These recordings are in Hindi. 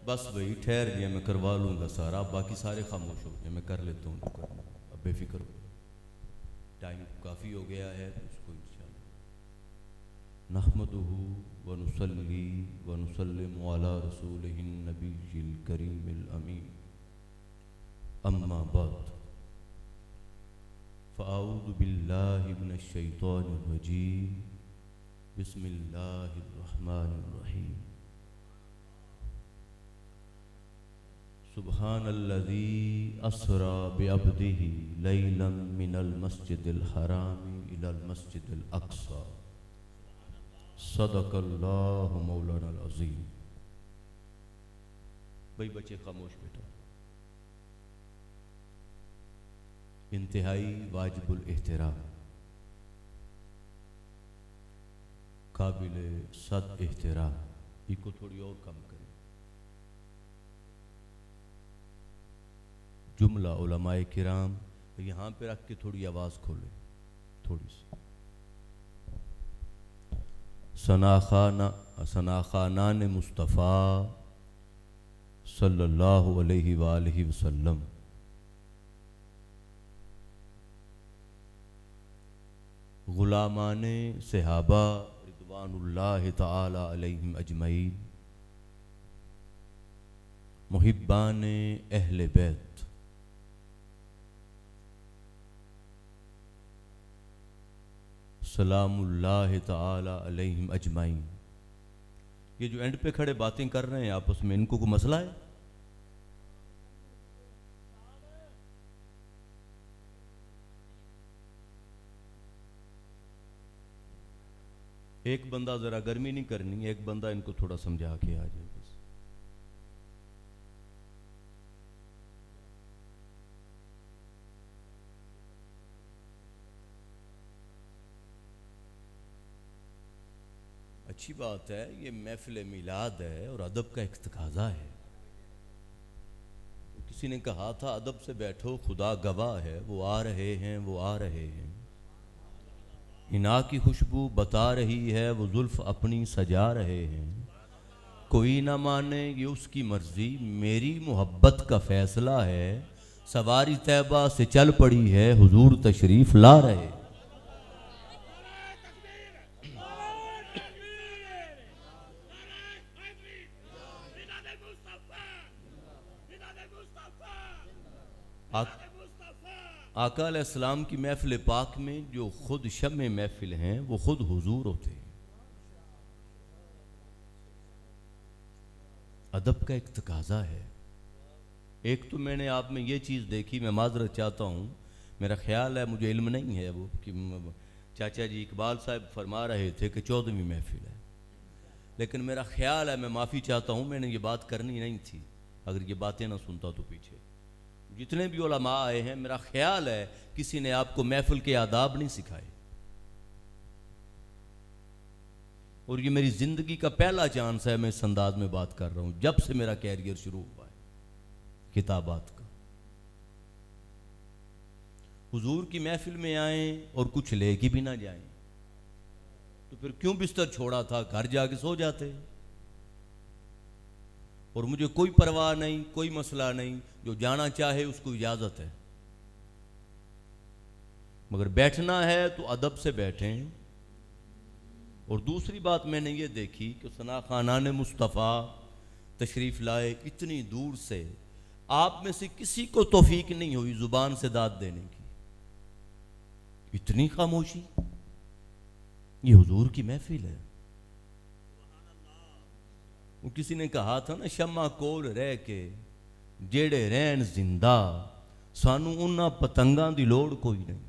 बस भाई ठहर गया, मैं करवा लूँगा सारा, बाकी सारे खामोश हो गए, मैं कर लेता हूँ जो करना है, अब बेफिक्र हो। टाइम काफ़ी हो गया है तो उसको इंशाअल्लाह नहमदुहु व नुसल्ली व नुसल्लिमु अला रसूलिहिन नबिय्यिल करीमिल अमीन, अम्मा बाद फ़अऊज़ु बिल्लाहि मिनश शैतानिर रजीम, बिस्मिल्लाहिर रहमानिर रहीम। सुब्हानल्लज़ी अस्रा बिअब्दिही लैलन मिनल मस्जिदिल हरामी इलल मस्जिदिल अक़सा, सदक़ल्लाहु मौलानाल अज़ीम। भाई बच्चे खामोश बेटा। इंतहाई वाजिबुल एहतराम, काबिल सद एहतराम, इको थोड़ी और कम करें। जुमला उलमाए किराम यहाँ पे रख के थोड़ी आवाज़ खोले, थोड़ी सी। सनाखानान मुस्तफ़ा सल्लल्लाहु अलैहि वालैहि वसल्लम, गुलामाने सहाबा रिदवानुल्लाहि ताला अलैहिम अजमईन, मुहिब्बाने अहले बैत, सलामुल्लाहि ताला अलैहिम अजमईन। ये जो एंड पे खड़े बातें कर रहे हैं आपस में, इनको कोई मसला है? एक बंदा जरा गर्मी नहीं करनी, एक बंदा इनको थोड़ा समझा के आ जाए बस। अच्छी बात है, ये महफिल मिलाद है और अदब का एक तकाजा है। तो किसी ने कहा था अदब से बैठो खुदा गवाह है, वो आ रहे हैं, वो आ रहे हैं। हिना की खुशबू बता रही है, वो जुल्फ अपनी सजा रहे हैं। कोई ना माने ये उसकी मर्जी, मेरी मोहब्बत का फैसला है। सवारी तैबा से चल पड़ी है, हुजूर तशरीफ ला रहे। आका अलैहिस्सलाम की महफिल पाक में जो खुद शम्मे महफिल हैं वो खुद हुजूर होते हैं। अदब का एक तकाजा है। एक तो मैंने आप में ये चीज़ देखी, मैं माजरत चाहता हूँ, मेरा ख्याल है, मुझे इल्म नहीं है वो, कि चाचा जी इकबाल साहब फरमा रहे थे कि 14वीं महफिल है, लेकिन मेरा ख्याल है, मैं माफ़ी चाहता हूँ, मैंने ये बात करनी नहीं थी। अगर ये बातें ना सुनता तो पीछे जितने भी उलमा आए हैं, मेरा ख्याल है किसी ने आपको महफिल के आदाब नहीं सिखाए। और ये मेरी ज़िंदगी का पहला चांस है, मैं इस अंदाज में बात कर रहा हूँ, जब से मेरा कैरियर शुरू हुआ है किताबात का। हुजूर की महफिल में आए और कुछ लेके भी ना जाएं तो फिर क्यों बिस्तर छोड़ा था, घर जाके सो जाते। और मुझे कोई परवाह नहीं, कोई मसला नहीं, जो जाना चाहे उसको इजाज़त है, मगर बैठना है तो अदब से बैठें। और दूसरी बात मैंने ये देखी कि सना खानाने मुस्तफ़ा तशरीफ़ लाए इतनी दूर से, आप में से किसी को तौफीक नहीं हुई ज़ुबान से दाद देने की। इतनी खामोशी, ये हुजूर की महफिल है। वो किसी ने कहा था ना, शम्मा कोल रह के जेड़े रहन जिंदा, सानू उन्हां पतंगां दी लोड़ कोई नहीं।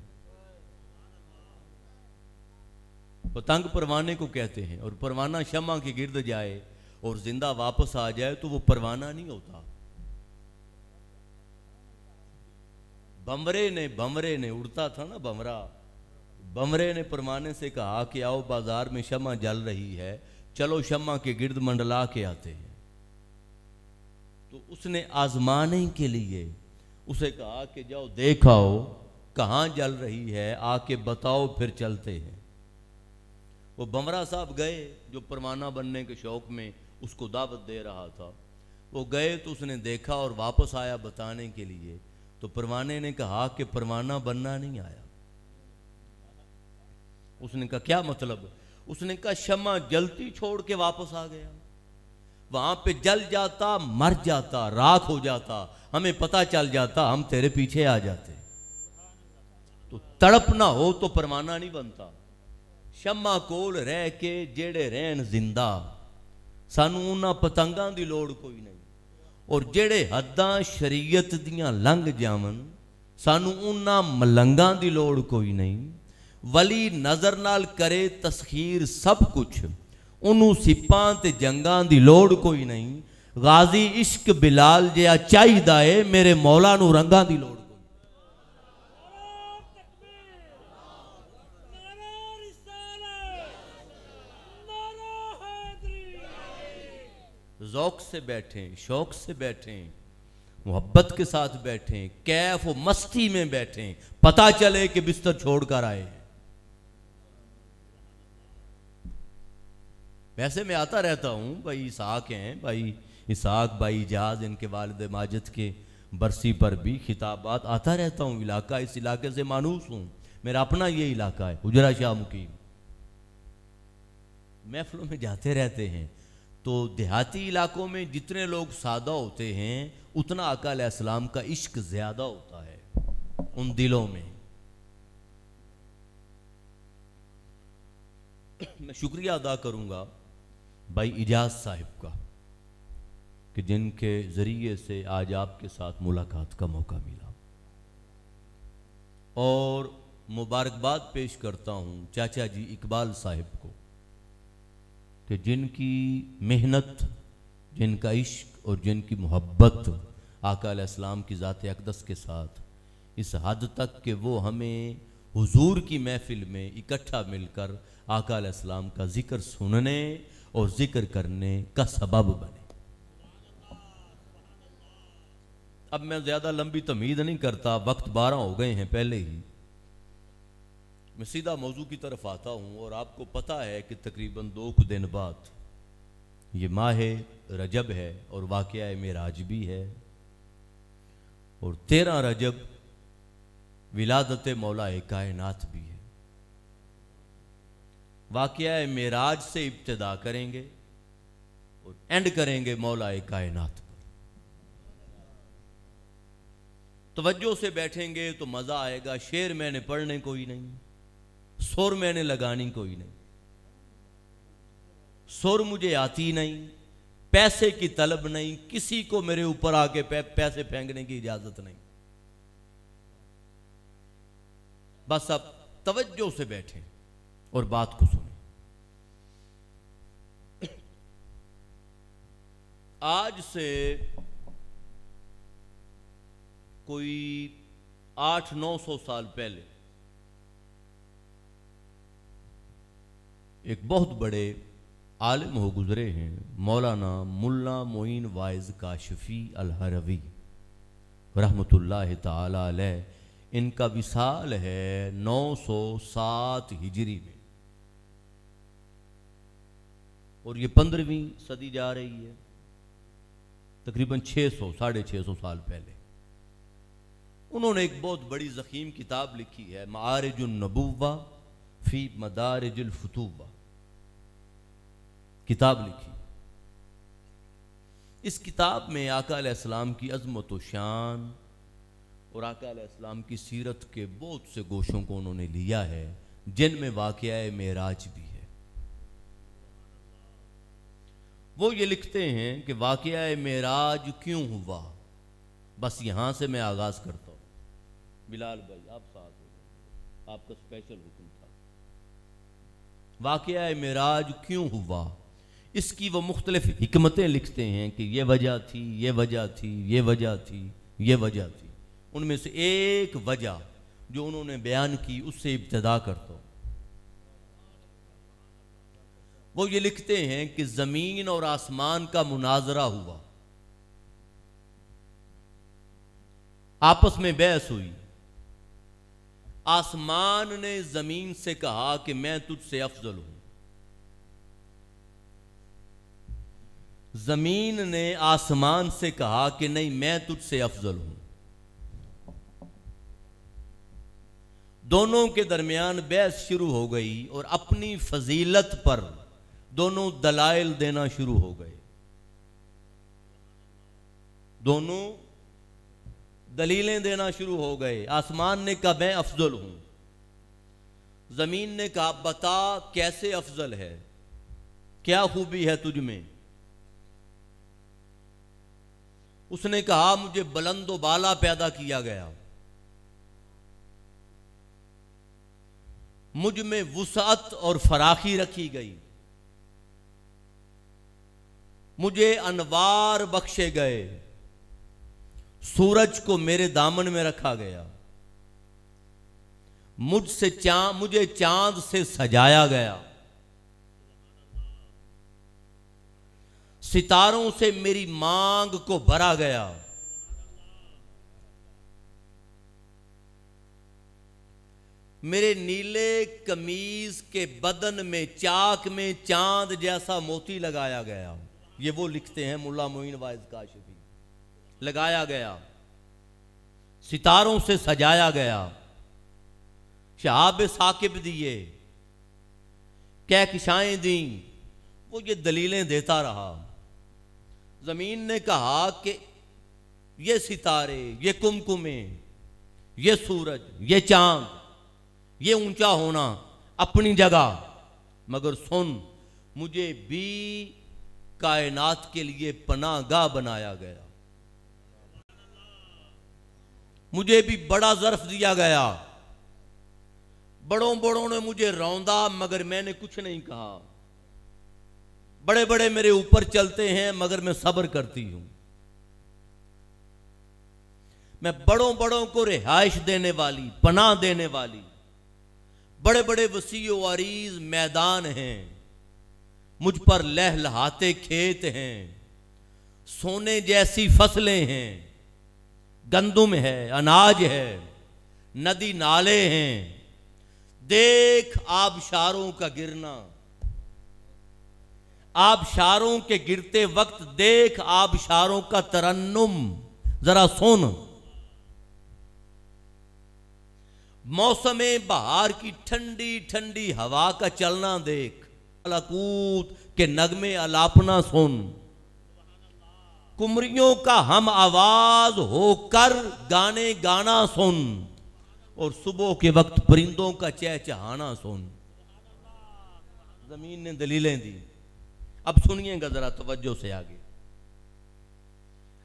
पतंग परवाने को कहते हैं, और परवाना शम्मा के गिर्द जाए और जिंदा वापस आ जाए तो वो परवाना नहीं होता। बमरे ने उड़ता था ना बमरा, बमरे ने परवाने से कहा कि आओ बाजार में शम्मा जल रही है, चलो शम्मा के गिर्द मंडला के आते हैं। तो उसने आजमाने के लिए उसे कहा कि जाओ देखाओ कहाँ जल रही है, आके बताओ फिर चलते हैं। वो बमरा साहब गए जो परवाना बनने के शौक में उसको दावत दे रहा था। वो गए तो उसने देखा और वापस आया बताने के लिए, तो परवाने ने कहा कि परवाना बनना नहीं आया। उसने कहा क्या मतलब? उसने कहा शम्मा जलती छोड़ के वापस आ गया। वहां पे जल जाता, मर जाता, राख हो जाता, हमें पता चल जाता, हम तेरे पीछे आ जाते। तो तड़प ना हो तो परवाना नहीं बनता। शम्मा कोल रह के जेड़े रहन जिंदा, सानू उन्हां पतंगां दी लोड़ कोई नहीं, और जेड़े हद्दां शरीयत दियां लंघ जावन, सानू उन्हां मलंगां दी लोड़ कोई नहीं। वली नजर नाल करे तस्खीर सब कुछ, उन्हों सिपां ते जंगां दी लोड़ कोई नहीं। गाजी इश्क बिलाल जिहा चाहिदा है, मेरे मौला नू रंगां दी लोड़ कोई। ज़ौक़ से बैठें, शौक से बैठें, मोहब्बत के साथ बैठें, कैफ व मस्ती में बैठें, पता चले कि बिस्तर छोड़कर आए। वैसे मैं आता रहता हूँ, भाई इसाक हैं, भाई इसाक, भाई इजाज, इनके वालिद माजिद के बरसी पर भी खिताबात आता रहता हूँ। इलाका, इस इलाके से मानूस हूँ, मेरा अपना ये इलाका है हुजरा शाह मुकीम। महफिलों में जाते रहते हैं, तो देहाती इलाकों में जितने लोग सादा होते हैं उतना आका अलैहिस्सलाम का इश्क ज्यादा होता है उन दिलों में। मैं शुक्रिया अदा करूंगा भाई इजाज साहिब का कि जिनके जरिए से आज आपके साथ मुलाकात का मौका मिला, और मुबारकबाद पेश करता हूं चाचा जी इकबाल साहिब को कि जिनकी मेहनत, जिनका इश्क और जिनकी मोहब्बत आका अलैहिस्सलाम की ज़ात अक़दस के साथ इस हद तक कि वो हमें हुजूर की महफिल में इकट्ठा मिलकर आका अलैहिस्सलाम का ज़िक्र सुनने और ज़िक्र करने का सबब बने। अब मैं ज़्यादा लंबी तमीद नहीं करता, वक्त 12 हो गए हैं पहले ही। मैं सीधा मौजू की तरफ आता हूँ, और आपको पता है कि तकरीबन 2 दिन बाद ये माह रजब है और वाक़या मेराज भी है, और 13 रजब विलादत मौला कायनात भी है। वाक़या मेराज से इब्तिदा करेंगे और एंड करेंगे मौला कायनात पर। तवज्जो से बैठेंगे तो मज़ा आएगा। शेर मैंने पढ़ने कोई नहीं, सुर मैंने लगानी कोई नहीं, सुर मुझे आती नहीं, पैसे की तलब नहीं, किसी को मेरे ऊपर आके पैसे फेंकने की इजाजत नहीं। बस अब तवज्जो से बैठें और बात को सुनें। आज से कोई 800-900 साल पहले एक बहुत बड़े आलिम हो गुजरे हैं, मौलाना मुल्ला मोइन वाइज काशफी अल हरवी रहमतुल्लाह ताला अलैह। इनका विसाल है 907 हिजरी में, और ये 15वीं सदी जा रही है, तकरीबन 600-650 साल पहले। उन्होंने एक बहुत बड़ी ज़ख़ीम किताब लिखी है, मारिजुन नबुव्वा फी मदारिजुल फुतूबा किताब लिखी। इस किताब में आका अलैहिस्सलाम की अज़मत व शान और आका अलैहिस्सलाम की सीरत के बहुत से गोशों को उन्होंने लिया है, जिनमें वाक़या मेराज भी है। वो ये लिखते हैं कि वाक़या मेराज क्यों हुआ। बस यहां से मैं आगाज करता हूं। बिलाल भाई आप साथ हो जाइए, आपका स्पेशल हुक्म था। वाक़या मेराज क्यों हुआ, इसकी वो मुख्तलिफ हिकमतें लिखते हैं कि ये वजह थी, ये वजह थी, ये वजह थी, ये वजह थी। उनमें से एक वजह जो उन्होंने बयान की उससे इब्तिदा करता हूं। वो ये लिखते हैं कि जमीन और आसमान का मुनाजरा हुआ, आपस में बहस हुई। आसमान ने जमीन से कहा कि मैं तुझसे अफजल हूं। जमीन ने आसमान से कहा कि नहीं, मैं तुझसे अफजल हूं। दोनों के दरमियान बहस शुरू हो गई और अपनी फजीलत पर दोनों दलाइल देना शुरू हो गए। दोनों दलीलें देना शुरू हो गए। आसमान ने कहा मैं अफजल हूं। जमीन ने कहा बता कैसे अफजल है, क्या खूबी है तुझ में। उसने कहा मुझे बुलंदो बाला पैदा किया गया, मुझ में वुसअत और फराखी रखी गई, मुझे अनवार बख्शे गए, सूरज को मेरे दामन में रखा गया, मुझे चांद से सजाया गया, सितारों से मेरी मांग को भरा गया, मेरे नीले कमीज के बदन में चाक में चांद जैसा मोती लगाया गया। ये वो लिखते हैं मुल्ला मोइन वाइज काशिफी। लगाया गया, सितारों से सजाया गया, शहाब साकिब दिए, कहकशाएं दी। वो ये दलीलें देता रहा। जमीन ने कहा कि ये सितारे, ये कुमकुमे, ये सूरज, ये चांद, ये ऊंचा होना अपनी जगह, मगर सुन, मुझे भी कायनात के लिए पनाहगाह बनाया गया, मुझे भी बड़ा ज़र्फ दिया गया। बड़ों बड़ों ने मुझे रौंदा मगर मैंने कुछ नहीं कहा। बड़े बड़े मेरे ऊपर चलते हैं मगर मैं सब्र करती हूं। मैं बड़ों बड़ों को रिहाइश देने वाली, पनाह देने वाली, बड़े बड़े वसीओ अरीज मैदान हैं, मुझ पर लहलहाते खेत हैं, सोने जैसी फसलें हैं, गंदुम है, अनाज है, नदी नाले हैं। देख आबशारों का गिरना, आबशारों के गिरते वक्त देख आबशारों का तरन्नुम, जरा सुन। मौसमे बहार की ठंडी ठंडी हवा का चलना देख, अलकूत के नगमे अलापना सुन, कुमरियों का हम आवाज होकर गाने गाना सुन, और सुबह के वक्त परिंदों का चहचहाना सुन। जमीन ने दलीलें दी। अब सुनिएगा जरा तवज्जो से आगे।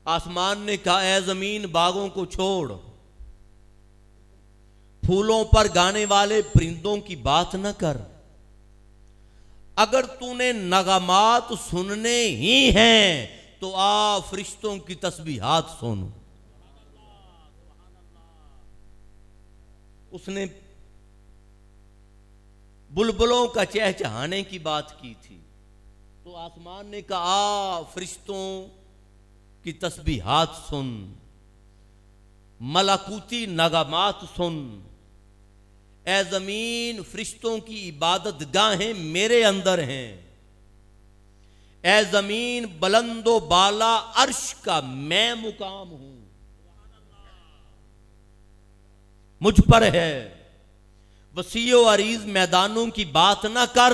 आसमान ने कहा ऐ जमीन बागों को छोड़, फूलों पर गाने वाले परिंदों की बात न कर। अगर तूने नगमात सुनने ही हैं तो आ फरिश्तों की तस्बीहात सुन। उसने बुलबुलों का चहचहाने की बात की थी, तो आसमान ने कहा आ फरिश्तों की तस्बीहात सुन, मलाकुती नगमात सुन। ए जमीन फरिश्तों की इबादत गाहें मेरे अंदर हैं। ए जमीन बुलंदो बाला अर्श का मैं मुकाम हूं, मुझ पर है। वसीओ अरीज मैदानों की बात ना कर,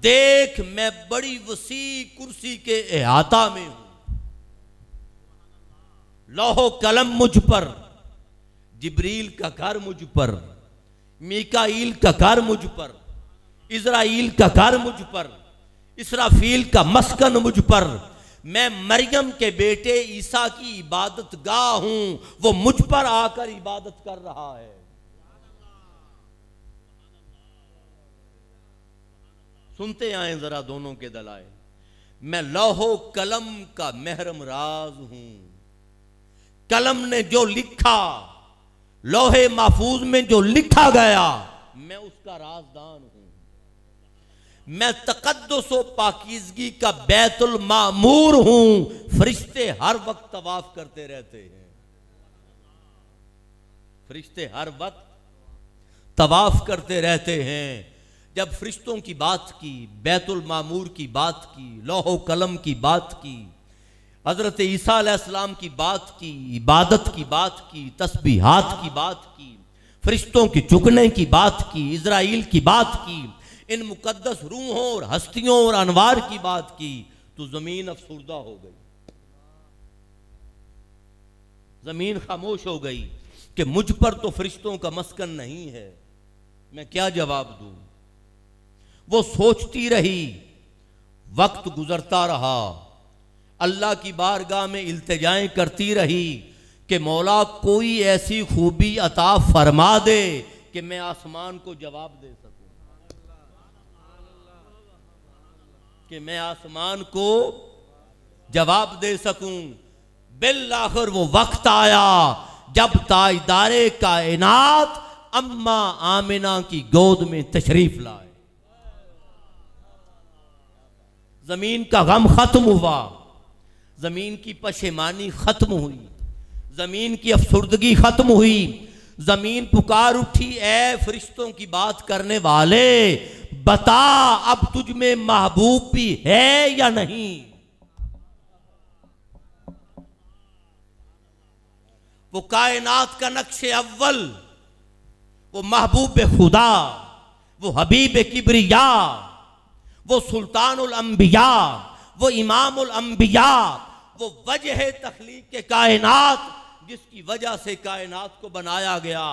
देख मैं बड़ी वसी कुर्सी के अहाता में हूं। लौहो कलम मुझ पर, जिब्रील का घर मुझ पर, मीकाईल का घर मुझ पर, इज़राइल का घर मुझ पर, इसराफील का मस्कन मुझ पर। मैं मरियम के बेटे ईसा की इबादत गाह हूं, वो मुझ पर आकर इबादत कर रहा है। सुनते आए जरा दोनों के दलाए। मैं लौहो कलम का महरम राज हूं। कलम ने जो लिखा, लोहे महफूज में जो लिखा गया, मैं उसका राजदान हूं। मैं तकद्दुस व पाकीज़गी का बैतुल मामूर हूं। फरिश्ते हर वक्त तवाफ करते रहते हैं। फरिश्ते हर वक्त तवाफ करते रहते हैं। जब फरिश्तों की बात की, बैतुल मामूर की बात की, लौहो कलम की बात की, हजरत ईसा अलैहिस्सलाम की बात की, इबादत की बात की, तस्बीहात की बात की, फरिश्तों के झुकने की बात की, इजराइल की बात की, इन मुकद्दस रूहों और हस्तियों और अनवार की बात की, तो जमीन अफसुर्दा हो गई, जमीन खामोश हो गई कि मुझ पर तो फरिश्तों का मस्कन नहीं है, मैं क्या जवाब दूं। वो सोचती रही, वक्त गुजरता रहा, अल्लाह की बारगाह में इल्तिजाएं करती रही कि मौला कोई ऐसी खूबी अता फरमा दे कि मैं आसमान को जवाब दे सकूं, कि मैं आसमान को जवाब दे सकूं। बिल-आखिर वो वक्त आया जब ताजदारे कायनात अम्मा आमिना की गोद में तशरीफ लाए। जमीन का गम खत्म हुआ, जमीन की पशेमानी खत्म हुई, जमीन की अफसुर्दगी खत्म हुई। जमीन पुकार उठी, ए फरिश्तों की बात करने वाले, बता अब तुझ में महबूब भी है या नहीं। वो कायनात का नक्शे अव्वल, वो महबूब खुदा, वो हबीब किब्रिया, वो सुल्तानुल अंबिया, वो इमामुल अंबिया, वो वजह तख्लीक के कायनात जिसकी वजह से कायनात को बनाया गया।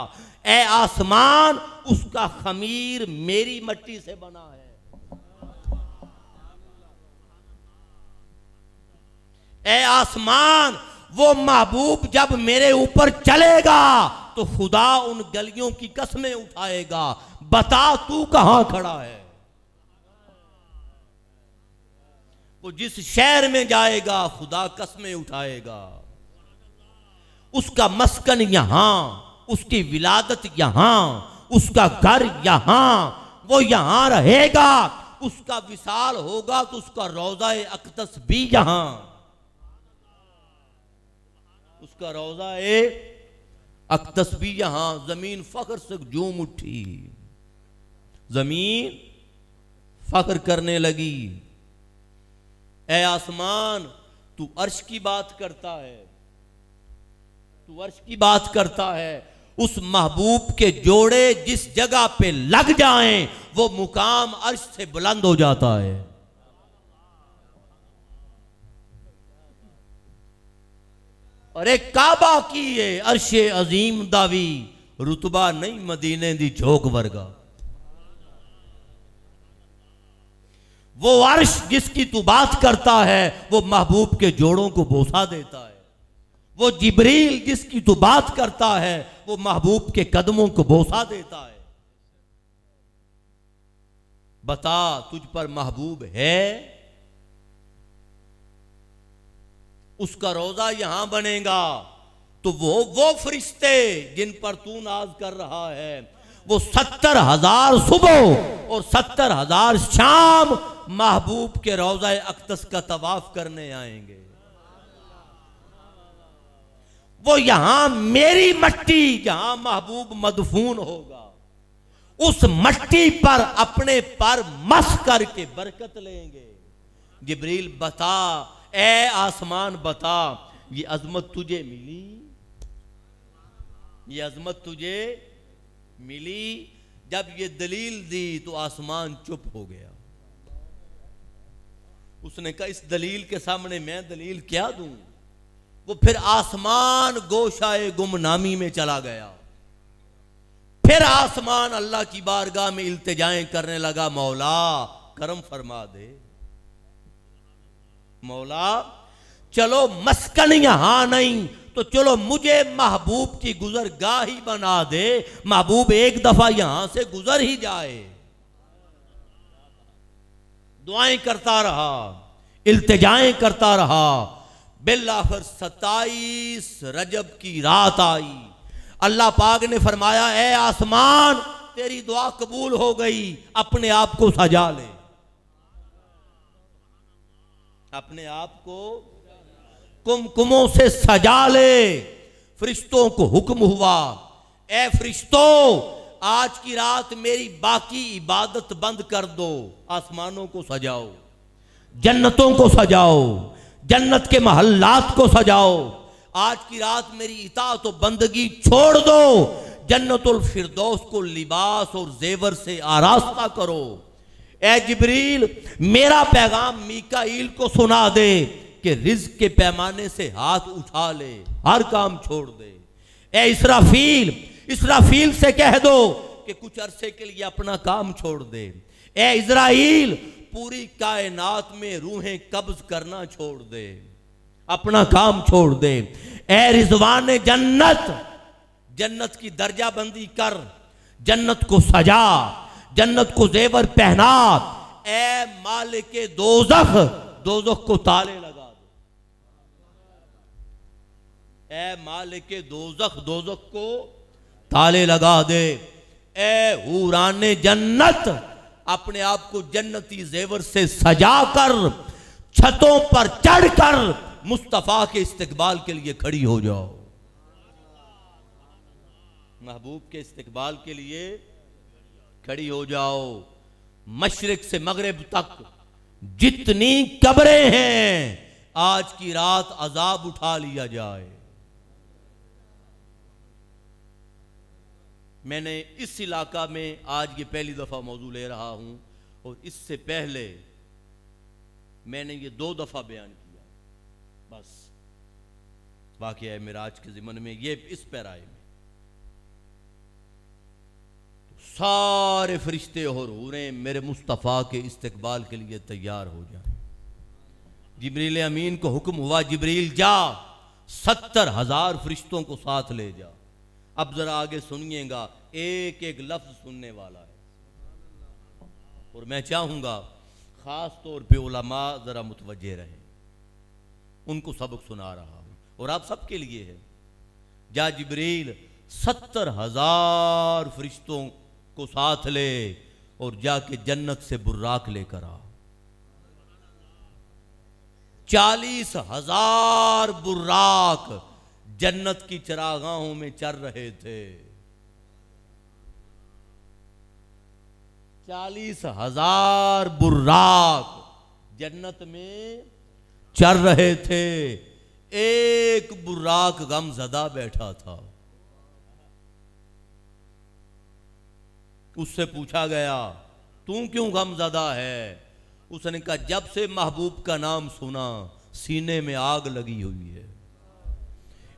ए आसमान, उसका खमीर मेरी मट्टी से बना है। ए आसमान, वो महबूब जब मेरे ऊपर चलेगा तो खुदा उन गलियों की कसमें उठाएगा। बता तू कहां खड़ा है। वो जिस शहर में जाएगा खुदा कसमें उठाएगा। उसका मस्कन यहां, उसकी विलादत यहां, उसका घर यहां, वो यहां रहेगा। उसका विसाल होगा तो उसका रोज़ा ए अक़दस भी यहां, उसका रोज़ा ए अक़दस भी यहां। जमीन फख्र से झूम उठी, जमीन फख्र करने लगी। ए आसमान, तू अर्श की बात करता है, तू अर्श की बात करता है। उस महबूब के जोड़े जिस जगह पे लग जाएं वो मुकाम अर्श से बुलंद हो जाता है। और एक काबा की है अर्शे अजीम दावी, रुतबा नहीं मदीने दी झोंक वर्गा। वो अर्श जिसकी तू बात करता है वो महबूब के जोड़ों को बोसा देता है। वो जिब्रील जिसकी तू बात करता है वो महबूब के कदमों को बोसा देता है। बता तुझ पर महबूब है। उसका रोजा यहां बनेगा तो वो फरिश्ते जिन पर तू नाज कर रहा है वो 70,000 सुबह और 70,000 शाम महबूब के रोज़ा अक़दस का तवाफ करने आएंगे। वो यहां मेरी मट्टी जहां महबूब मदफून होगा उस मट्टी पर अपने पर मस करके बरकत लेंगे। जिब्रील बता, ए आसमान बता, ये अजमत तुझे मिली, ये अजमत तुझे मिली। जब ये दलील दी तो आसमान चुप हो गया। उसने कहा इस दलील के सामने मैं दलील क्या दूं। वो फिर आसमान गोशाए गुमनामी में चला गया। फिर आसमान अल्लाह की बारगाह में इल्तिजाएं करने लगा, मौला करम फरमा दे, मौला चलो मस्कन यहां नहीं तो चलो मुझे महबूब की गुजरगाह ही बना दे। महबूब एक दफा यहां से गुजर ही जाए। दुआएं करता रहा, इल्तिजाएं करता रहा। बिल-आखिर 27 रजब की रात आई। अल्लाह पाक ने फरमाया, ए आसमान तेरी दुआ कबूल हो गई, अपने आप को सजा ले, अपने आप को कुमकुमों से सजा ले। फरिश्तों को हुक्म हुआ, ए फरिश्तों आज की रात मेरी बाकी इबादत बंद कर दो, आसमानों को सजाओ, जन्नतों को सजाओ, जन्नत के महल्लात को सजाओ, आज की रात मेरी इताअत और बंदगी छोड़ दो, जन्नतुल फिरदौस को लिबास और जेवर से आरास्ता करो। ए जिब्रील, मेरा पैगाम मीकाईल को सुना दे कि रिज्क के पैमाने से हाथ उठा ले, हर काम छोड़ दे। ए इसराफील, इसराफील से कह दो कि कुछ अरसे के लिए अपना काम छोड़ दे। ए इज़राइल, पूरी कायनात में रूहें कब्ज करना छोड़ दे, अपना काम छोड़ दे। ए रिजवान जन्नत, जन्नत की दर्जा बंदी कर, जन्नत को सजा, जन्नत को जेवर पहना। ए मालिके दोज़ख, दोज़ख को ताले लगा दे। ए मालिके दोज़ख, दोज़ख को ताले लगा दे। ए हूराने जन्नत, अपने आप को जन्नती जेवर से सजा कर छतों पर चढ़कर मुस्तफा के इस्तकबाल के लिए खड़ी हो जाओ। महबूब के इस्तकबाल के लिए खड़ी हो जाओ। मशरिक से मगरिब तक जितनी कब्रें हैं, आज की रात अजाब उठा लिया जाए। मैंने इस इलाका में आज ये पहली दफ़ा मौजू ले रहा हूं, और इससे पहले मैंने ये 2 दफ़ा बयान किया। बस वाक़या है मिराज के ज़िमन में ये इस पैराए में सारे फरिश्ते और हूरें मेरे मुस्तफ़ा के इस्तकबाल के लिए तैयार हो जाए। जिब्रील अमीन को हुक्म हुआ, जिब्रील जा 70,000 फरिश्तों को साथ ले जा। अब जरा आगे सुनिएगा, एक एक लफ्ज सुनने वाला है, और मैं चाहूंगा खास तौर पे उलमा जरा मुतवज्जे रहे, उनको सबक सुना रहा हूं और आप सबके लिए है। जा जिब्रील 70,000 फरिश्तों को साथ ले और जाके जन्नत से बुर्राक लेकर आ। 40,000 बुर्राक जन्नत की चरागाहों में चल रहे थे। 40,000 बुर्राक जन्नत में चल रहे थे। एक बुर्राक गमज़दा बैठा था। उससे पूछा गया, तू क्यों गमज़दा है? उसने कहा, जब से महबूब का नाम सुना सीने में आग लगी हुई है,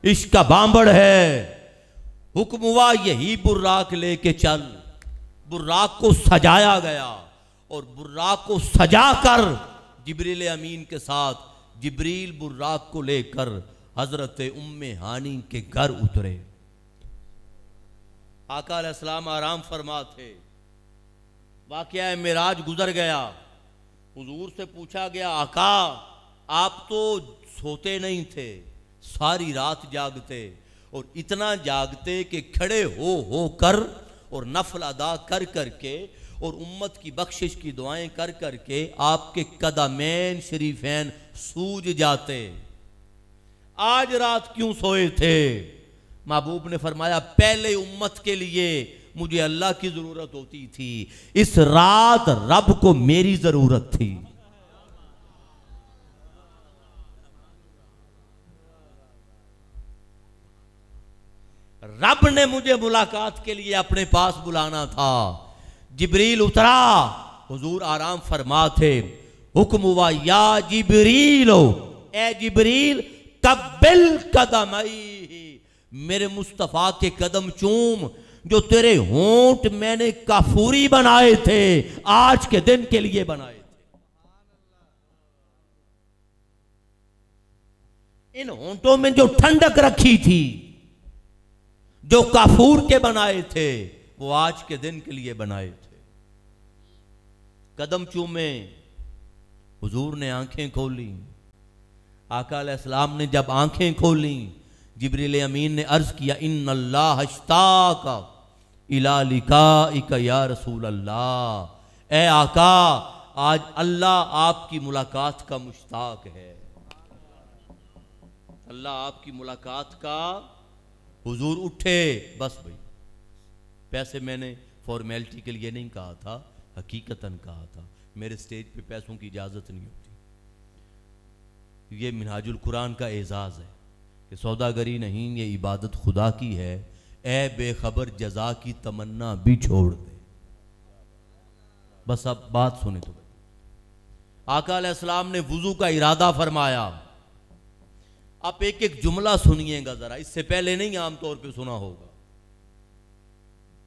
इश्क का बांबड़ है। हुक्म हुआ, यही बुर्राक लेके चल। बुर्राक को सजाया गया और बुर्राक को सजाकर जिब्रील अमीन के साथ जिब्रील बुर्राक को लेकर हजरत उम्मे हानी के घर उतरे। आका अलैहिस्सलाम आराम फरमा थे। वाक़या मेराज गुजर गया। हुजूर से पूछा गया, आका आप तो सोते नहीं थे, सारी रात जागते, और इतना जागते कि खड़े हो कर और नफल अदा कर करके और उम्मत की बख्शिश की दुआएं कर करके आपके कदमैन शरीफैन सूज जाते। आज रात क्यों सोए थे? महबूब ने फरमाया, पहले उम्मत के लिए मुझे अल्लाह की जरूरत होती थी, इस रात रब को मेरी जरूरत थी। रब ने मुझे मुलाकात के लिए अपने पास बुलाना था। जिब्रील उतरा, हुजूर आराम फरमा थे। हुक्म हुआ, या जिब्रील, ए जिब्रील कब्बिल कदमई, मेरे मुस्तफा के कदम चूम, जो तेरे होंठ मैंने काफूरी बनाए थे, आज के दिन के लिए बनाए थे। इन होंठों में जो ठंडक रखी थी, जो काफूर के बनाए थे, वो आज के दिन के लिए बनाए थे। कदम चूमे, हुजूर ने आंखें खोली। आका अलैहिस्सलाम ने जब आंखें खोली, जिब्रील अमीन ने अर्ज किया, इन्नल्लाह अश्ताका इला लिकाइका या रसूल अल्लाह। ए आका, आज अल्लाह आपकी मुलाकात का मुश्ताक है। अल्लाह आपकी मुलाकात का। हुजूर उठे, बस भाई पैसे मैंने फॉर्मेलिटी के लिए नहीं कहा था, हकीकतन कहा था। मेरे स्टेज पे पैसों की इजाज़त नहीं होती। ये मिनहाजुल कुरान का एजाज़ है कि सौदागरी नहीं, ये इबादत खुदा की है। ए बेखबर जजा की तमन्ना भी छोड़ दे। बस अब बात सुने तो आका अलैहिस्सलाम ने वुजू का इरादा फरमाया। आप एक एक जुमला सुनिएगा जरा, इससे पहले नहीं आमतौर पे सुना होगा।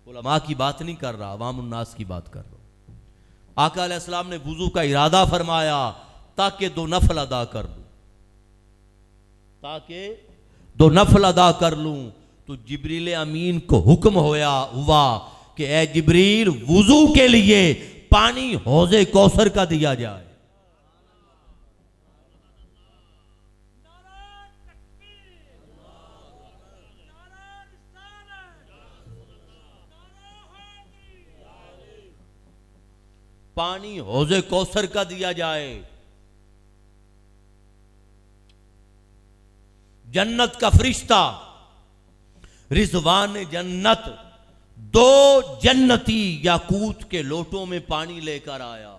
उलमा की बात नहीं कर रहा, अवाम उन्नास की बात कर रहा हूं। आका अलैहिस्सलाम ने वुजू का इरादा फरमाया ताकि 2 नफल अदा कर लूं, ताकि 2 नफल अदा कर लूं। तो जिब्रील अमीन को हुक्म हुआ कि ए जिब्रील, वुजू के लिए पानी हौजे कौसर का दिया जाए। पानी हौजे कौसर का दिया जाए। जन्नत का फरिश्ता रिजवान जन्नत 2 जन्नती याकूत के लोटों में पानी लेकर आया।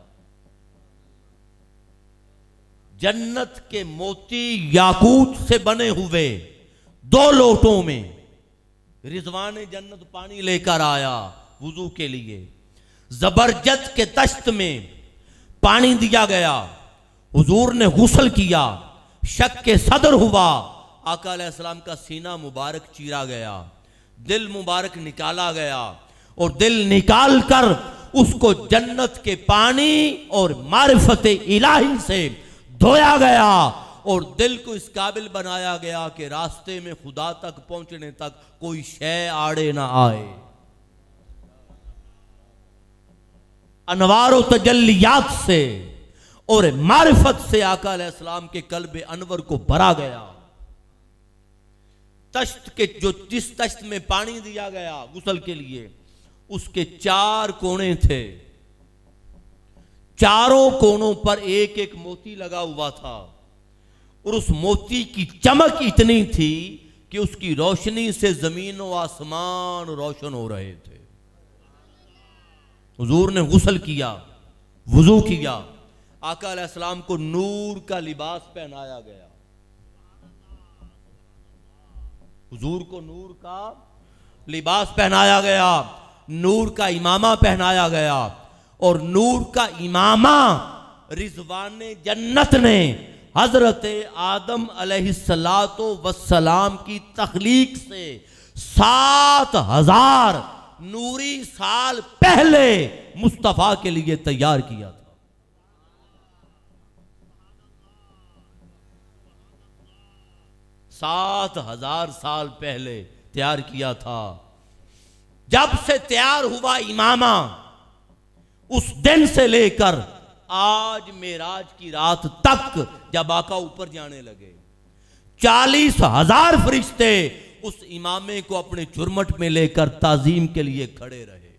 जन्नत के मोती याकूत से बने हुए 2 लोटों में रिजवान जन्नत पानी लेकर आया वुजू के लिए। जबरजत के तश्त में पानी दिया गया। हुजूर ने गुस्ल किया, शक के सदर हुआ। आका अलैहिस्सलाम का सीना मुबारक चीरा गया, दिल मुबारक निकाला गया और दिल निकाल कर उसको जन्नत के पानी और मारिफत इलाही से धोया गया और दिल को इस काबिल बनाया गया कि रास्ते में खुदा तक पहुंचने तक कोई शय आड़े ना आए। अनवार व तजल्लियात से और मारिफत से आका अलैहिस्सलाम के कल्ब अनवर को भरा गया। तश्त के जिस तश्त में पानी दिया गया गुस्ल के लिए, उसके 4 कोने थे। चारों कोनों पर एक एक मोती लगा हुआ था और उस मोती की चमक इतनी थी कि उसकी रोशनी से जमीन व आसमान रोशन हो रहे थे। हुजूर ने गुस्ल किया, वुजू किया। आका अलैहिस्सलाम को नूर का लिबास पहनाया गया। हुजूर को नूर का लिबास पहनाया गया, नूर का इमामा पहनाया गया और नूर का इमामा रिजवान जन्नत ने हजरत आदम अलैहिस्सलातो वस्सलाम की तख्लीक से 7000 नूरी साल पहले मुस्तफा के लिए तैयार किया था। 7000 साल पहले तैयार किया था। जब से तैयार हुआ इमामा, उस दिन से लेकर आज मेराज की रात तक जब आका ऊपर जाने लगे, 40,000 फरिश्ते उस इमामे को अपने चुरमट में लेकर ताजीम के लिए खड़े रहे।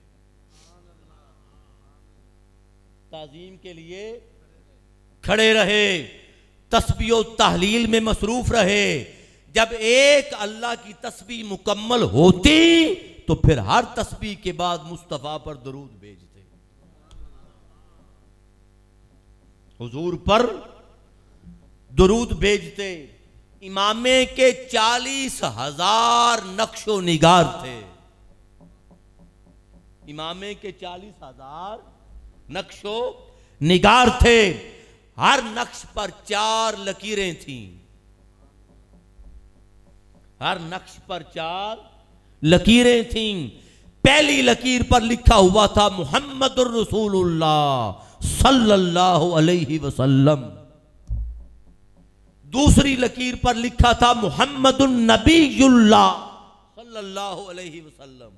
ताजीम के लिए खड़े रहे, तस्बीह तहलील में मसरूफ रहे। जब एक अल्लाह की तस्बीह मुकम्मल होती तो फिर हर तस्बीह के बाद मुस्तफा पर दरूद भेजते। हुजूर पर दरूद भेजते। इमामे के 40,000 नक्शो निगार थे। इमामे के 40,000 नक्शो निगार थे। हर नक्श पर 4 लकीरें थीं। हर नक्श पर 4 लकीरें थीं। पहली लकीर पर लिखा हुआ था मुहम्मदुर रसूलुल्लाह सल्लल्लाहु अलैहि वसल्लम। दूसरी लकीर पर लिखा था मुहम्मदुन नबीयुल्लाह सल्लल्लाहु अलैहि वसल्लम।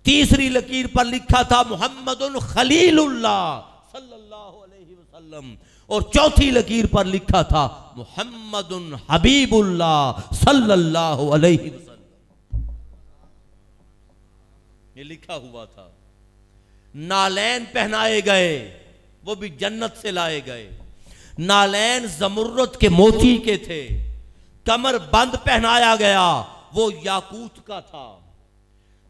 तीसरी लकीर पर लिखा था मुहम्मदुन खलीलुल्लाह सल्लल्लाहु अलैहि वसल्लम। और चौथी लकीर पर लिखा था मुहम्मदुन हबीबुल्लाह सल्लल्लाहु अलैहि वसल्लम। ये लिखा हुआ था। नालैन पहनाए गए, वो भी जन्नत से लाए गए। नालैन जमुर्रत के मोती के थे। कमर बंद पहनाया गया, वो याकूत का था।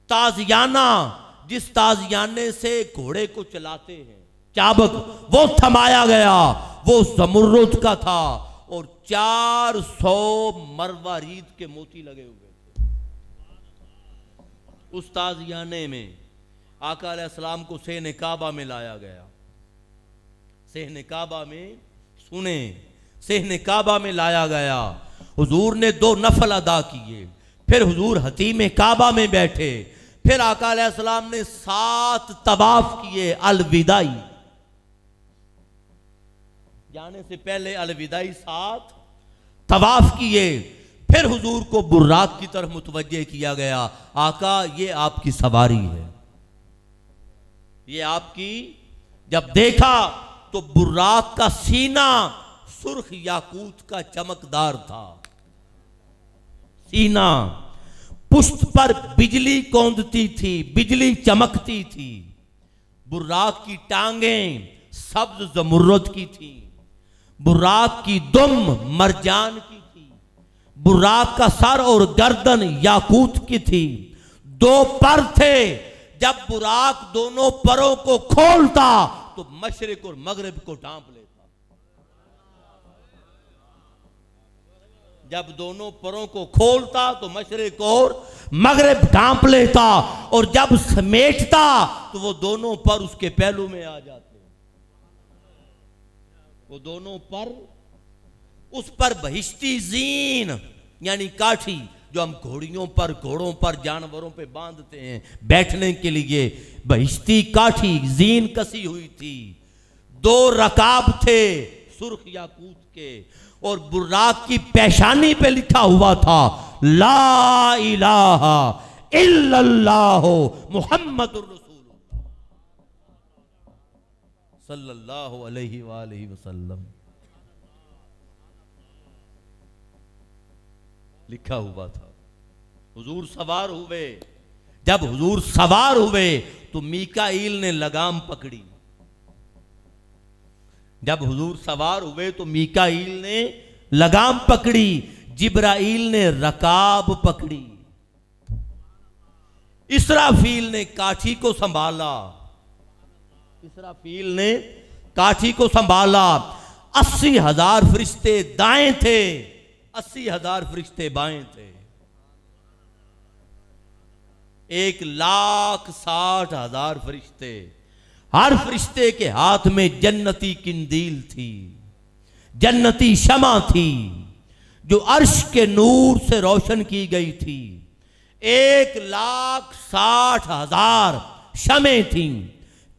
ताजियाना, जिस ताजियाने से घोड़े को चलाते हैं, चाबक, वो थमाया गया, वो ज़मुर्रुद का था और 400 मरवारीद के मोती लगे हुए थे। उस ताजियाने में आका अलैहिस्सलाम को सेहने काबा में लाया गया। सेहने काबा में, सुने, सेहने काबा में लाया गया। हुजूर ने 2 नफल अदा किए, फिर हुजूर हतीम काबा में बैठे, फिर आका अलैहिस्सलाम ने 7 तवाफ किए अलविदाई, जाने से पहले अलविदाई 7 तवाफ किए। फिर हुजूर को बुर्राक की तरफ मुतवज्जे किया गया, आका ये आपकी सवारी है, ये आपकी। जब देखा तो बुर्राक का सीना सुर्ख याकूत का चमकदार था, सीना, पुष्ट पर बिजली कौंदती थी, बिजली चमकती थी। बुर्राक की टांगें सब्ज ज़मुर्रुद की थी, बुर्राक की दुम मरजान की थी, बुर्राक का सर और गर्दन याकूत की थी। 2 पर थे। जब बुराक दोनों परों को खोलता तो मशरिक और मगरिब को ढांप लेता। जब दोनों परों को खोलता तो मशरिक और मगरिब ढांप लेता, और जब समेटता तो वो दोनों पर उसके पहलू में आ जाते। वो दोनों पर, उस पर बहिश्ती जीन यानी काठी, जो हम घोड़ों पर जानवरों पे बांधते हैं बैठने के लिए, बहिश्ती काठी जीन कसी हुई थी। 2 रकाब थे सुर्ख याकूत के, और बुर्राक की पेशानी पे लिखा हुआ था ला इलाहा इल्लल्लाह मुहम्मदुर रसूलुल्लाह सल्लल्लाहु अलैहि वसल्लम लिखा हुआ था। हुजूर सवार हुए। जब हुजूर सवार हुए तो मीकाईल ने लगाम पकड़ी। जब हुजूर सवार हुए तो मीकाईल ने लगाम पकड़ी, जिब्राईल ने रकाब पकड़ी, इसराफील ने काठी को संभाला। इसराफील ने काठी को संभाला। 80,000 फरिश्ते दाएं थे, 80,000 फरिश्ते बाएं थे। 1,60,000 फरिश्ते। हर फरिश्ते के हाथ में जन्नती किंदील थी, जन्नती शमा थी, जो अर्श के नूर से रोशन की गई थी। 1,60,000 शमें थी,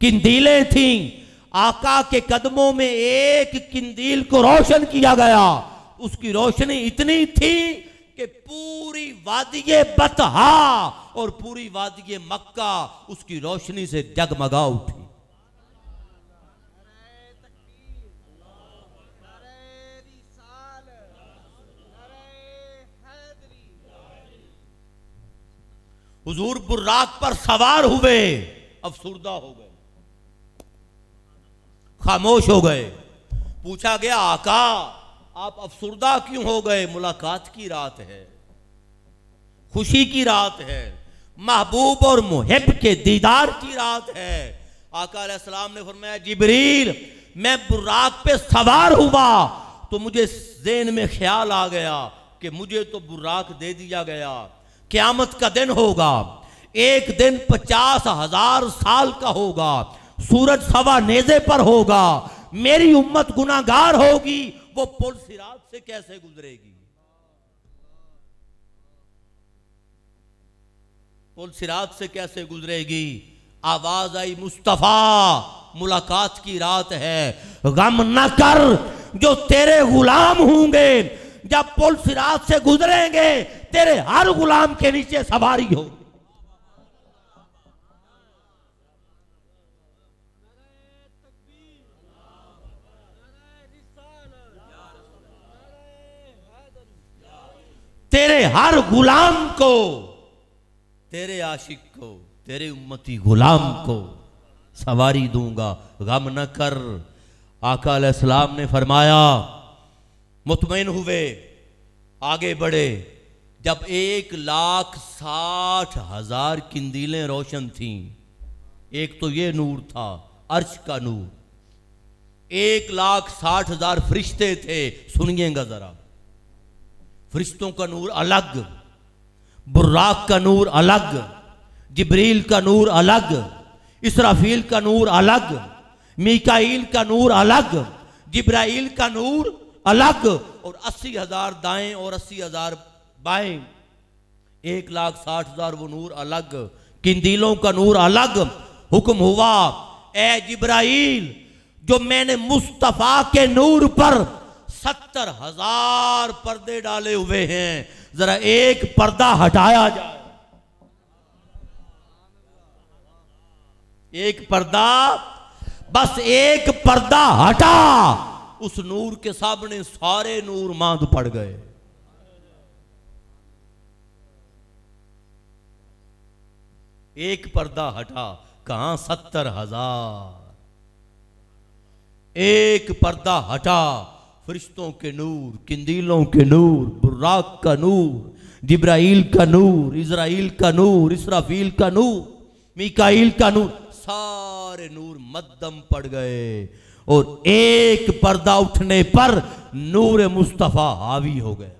किंदीलें थी। आका के कदमों में एक किंदील को रोशन किया गया। उसकी रोशनी इतनी थी कि पूरी वादिये बतहा और पूरी वादिये मक्का उसकी रोशनी से जगमगा उठी। हुजूर बुर्राक पर सवार हुए, अफसुर्दा हो गए, खामोश हो गए। पूछा गया आका आप अफसुर्दा क्यों हो गए? मुलाकात की रात है, खुशी की रात है, महबूब और मुहिब के दीदार की रात है। आका अलैहिस्सलाम ने फरमाया जिब्रील मैं बुर्राक पे सवार हुआ तो मुझे ज़हन में ख्याल आ गया कि मुझे तो बुर्राक दे दिया गया, क़यामत का दिन होगा, एक दिन 50,000 साल का होगा, सूरज सवा नेज़े पर होगा, मेरी उम्मत गुनाहगार होगी, वो पुल सिरात से कैसे गुजरेगी? पुल सिरात से कैसे गुजरेगी? आवाज आई मुस्तफा मुलाकात की रात है, गम न कर जो तेरे गुलाम होंगे जब पुल सिरात से गुजरेंगे तेरे हर गुलाम के नीचे सवारी होगी। तेरे हर गुलाम को, तेरे आशिक को, तेरे उम्मती गुलाम को सवारी दूंगा, गम न कर। आका अलैहिस्सलाम ने फरमाया, मुतमईन हुए, आगे बढ़े, जब 1,60,000 किंदीलें रोशन थीं, एक तो ये नूर था अर्श का नूर, 1,60,000 फरिश्ते थे। सुनिएगा जरा, फरिश्तों का नूर अलग, बुर्राक का नूर अलग, जिब्रील का नूर अलग, इसराफील का नूर अलग, मीकाईल का नूर अलग, जिब्राइल का नूर अलग, और 80,000 दाएं और 80,000 बाएं, 1,60,000 वो नूर अलग, किंदीलों का नूर अलग। हुक्म हुआ, ए जिब्राइल, जो मैंने मुस्तफा के नूर पर 70,000 पर्दे डाले हुए हैं, जरा एक पर्दा हटाया जाए। एक पर्दा, बस एक पर्दा हटा, उस नूर के सामने सारे नूर मांद पड़ गए। एक पर्दा हटा, कहां 70,000। एक पर्दा हटा, फरिश्तों के नूर, किंदीलों के नूर, बुर्राक का नूर, जिब्राइल का नूर, इज़राइल का नूर, इसराफील का नूर, मीकाईल का नूर, सारे नूर मद्दम पड़ गए, और एक पर्दा उठने पर नूर मुस्तफा हावी हो गया।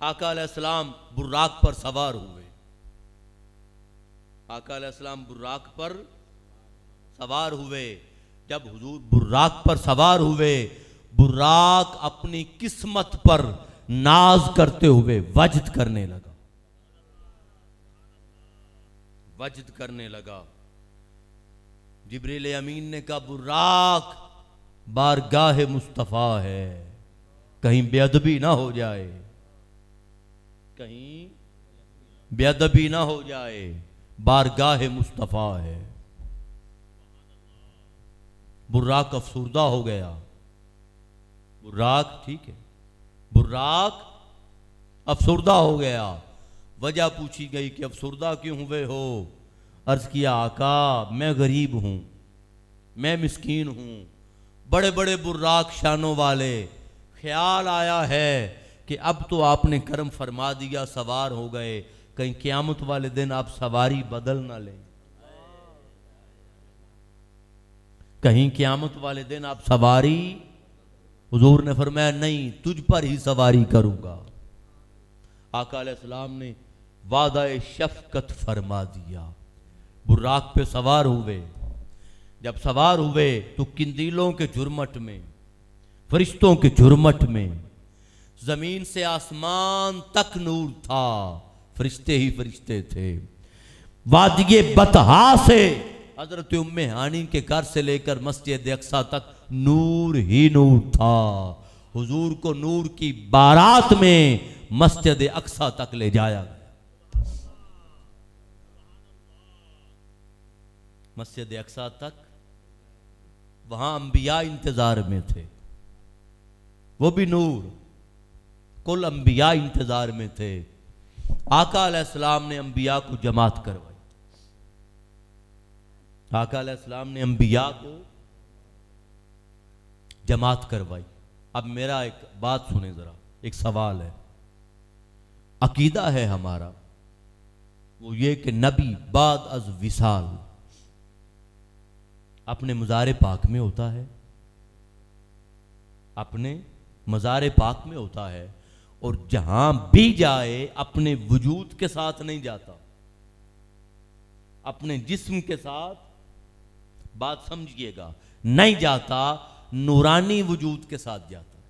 आका अलैहिस्सलाम बुर्राक पर सवार हुए। आका अलैहिस्सलाम बुर्राक पर सवार हुए। जब हुजूर बुर्राक पर सवार हुए, बुर्राक अपनी किस्मत पर नाज करते हुए वजद करने लगा, वजद करने लगा। जिब्रील अमीन ने कहा, बुर्राक बारगाह मुस्तफ़ा है, कहीं बेअदबी ना हो जाए, कहीं बेअदबी ना हो जाए, बारगाह मुस्तफ़ा है। बुर्राक अफसुर्दा हो गया। बुर्राक, ठीक है, बुर्राक अफसुर्दा हो गया। वजह पूछी गई कि अफसुर्दा क्यों हुए हो? अर्ज किया, आका मैं गरीब हूं, मैं मिस्कीन हूं, बड़े बड़े बुर्राक शानों वाले, ख्याल आया है कि अब तो आपने करम फरमा दिया, सवार हो गए, कहीं क़यामत वाले दिन आप सवारी बदल ना लें, कहीं क़यामत वाले दिन आप सवारी। हुजूर ने फरमाया, नहीं, तुझ पर ही सवारी करूंगा। आका अलैहिस्सलाम ने वादा शफकत फरमा दिया। बुर्राक पे सवार हुए। जब सवार हुए तो किंदीलों के झुरमट में, फरिश्तों के झुरमट में, जमीन से आसमान तक नूर था, फरिश्ते ही फरिश्ते थे। वादिये बतहा से हजरत उम्मे हानी के घर से लेकर मस्जिद अक्सा तक नूर ही नूर था। हुजूर को नूर की बारात में मस्जिद अक्सा तक ले जाया गया। मस्जिद अक्सा तक, वहां अंबिया इंतजार में थे, वो भी नूर, कुल अंबिया इंतजार में थे। आका अलैहिस्सलाम ने अंबिया को जमात करवाई। आका अलैहिस्सलाम ने अंबिया को जमात करवाई। अब मेरा एक बात सुने जरा, एक सवाल है, अकीदा है हमारा, वो ये कि नबी बाद अज विसाल अपने मज़ार पाक में होता है, अपने मज़ार पाक में होता है, और जहां भी जाए अपने वजूद के साथ नहीं जाता, अपने जिस्म के साथ, बात समझिएगा, नहीं जाता, नूरानी वजूद के साथ जाता है।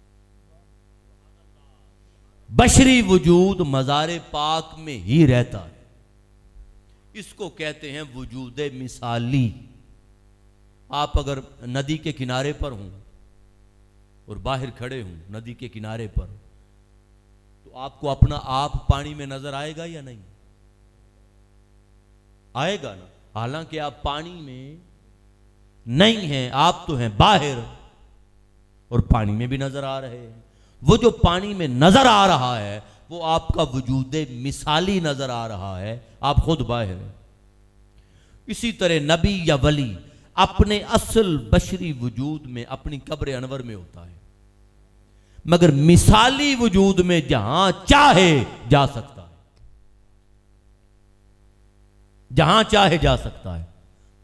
बशरी वजूद मज़ार पाक में ही रहता है। इसको कहते हैं वजूद मिसाली। आप अगर नदी के किनारे पर हों और बाहर खड़े हों नदी के किनारे पर, तो आपको अपना आप पानी में नजर आएगा या नहीं? आएगा ना। हालांकि आप पानी में नहीं हैं, आप तो हैं बाहर और पानी में भी नजर आ रहे हैं। वो जो पानी में नजर आ रहा है वो आपका वजूद मिसाली नजर आ रहा है, आप खुद बाहर हैं। इसी तरह नबी या वली अपने असल बशरी वजूद में अपनी कब्र अनवर में होता है, मगर मिसाली वजूद में जहां चाहे जा सकता है, जहां चाहे जा सकता है।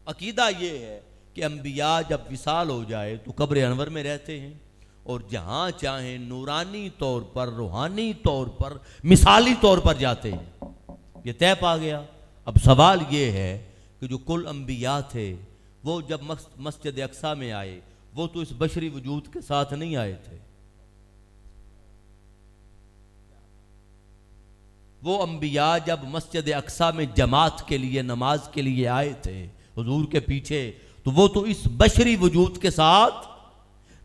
अकीदा यह है कि अंबिया जब विसाल हो जाए तो कब्र अनवर में रहते हैं और जहां चाहे नूरानी तौर पर, रूहानी तौर पर, मिसाली तौर पर जाते हैं। ये तय पा गया। अब सवाल ये है कि जो कुल अंबिया थे वो जब मस्जिद अक्सा में आए, वो तो इस बशरी वजूद के साथ नहीं आए थे। वो अंबिया जब मस्जिद अक्सा में जमात के लिए, नमाज के लिए आए थे हुजूर के पीछे, तो वो तो इस बशरी वजूद के साथ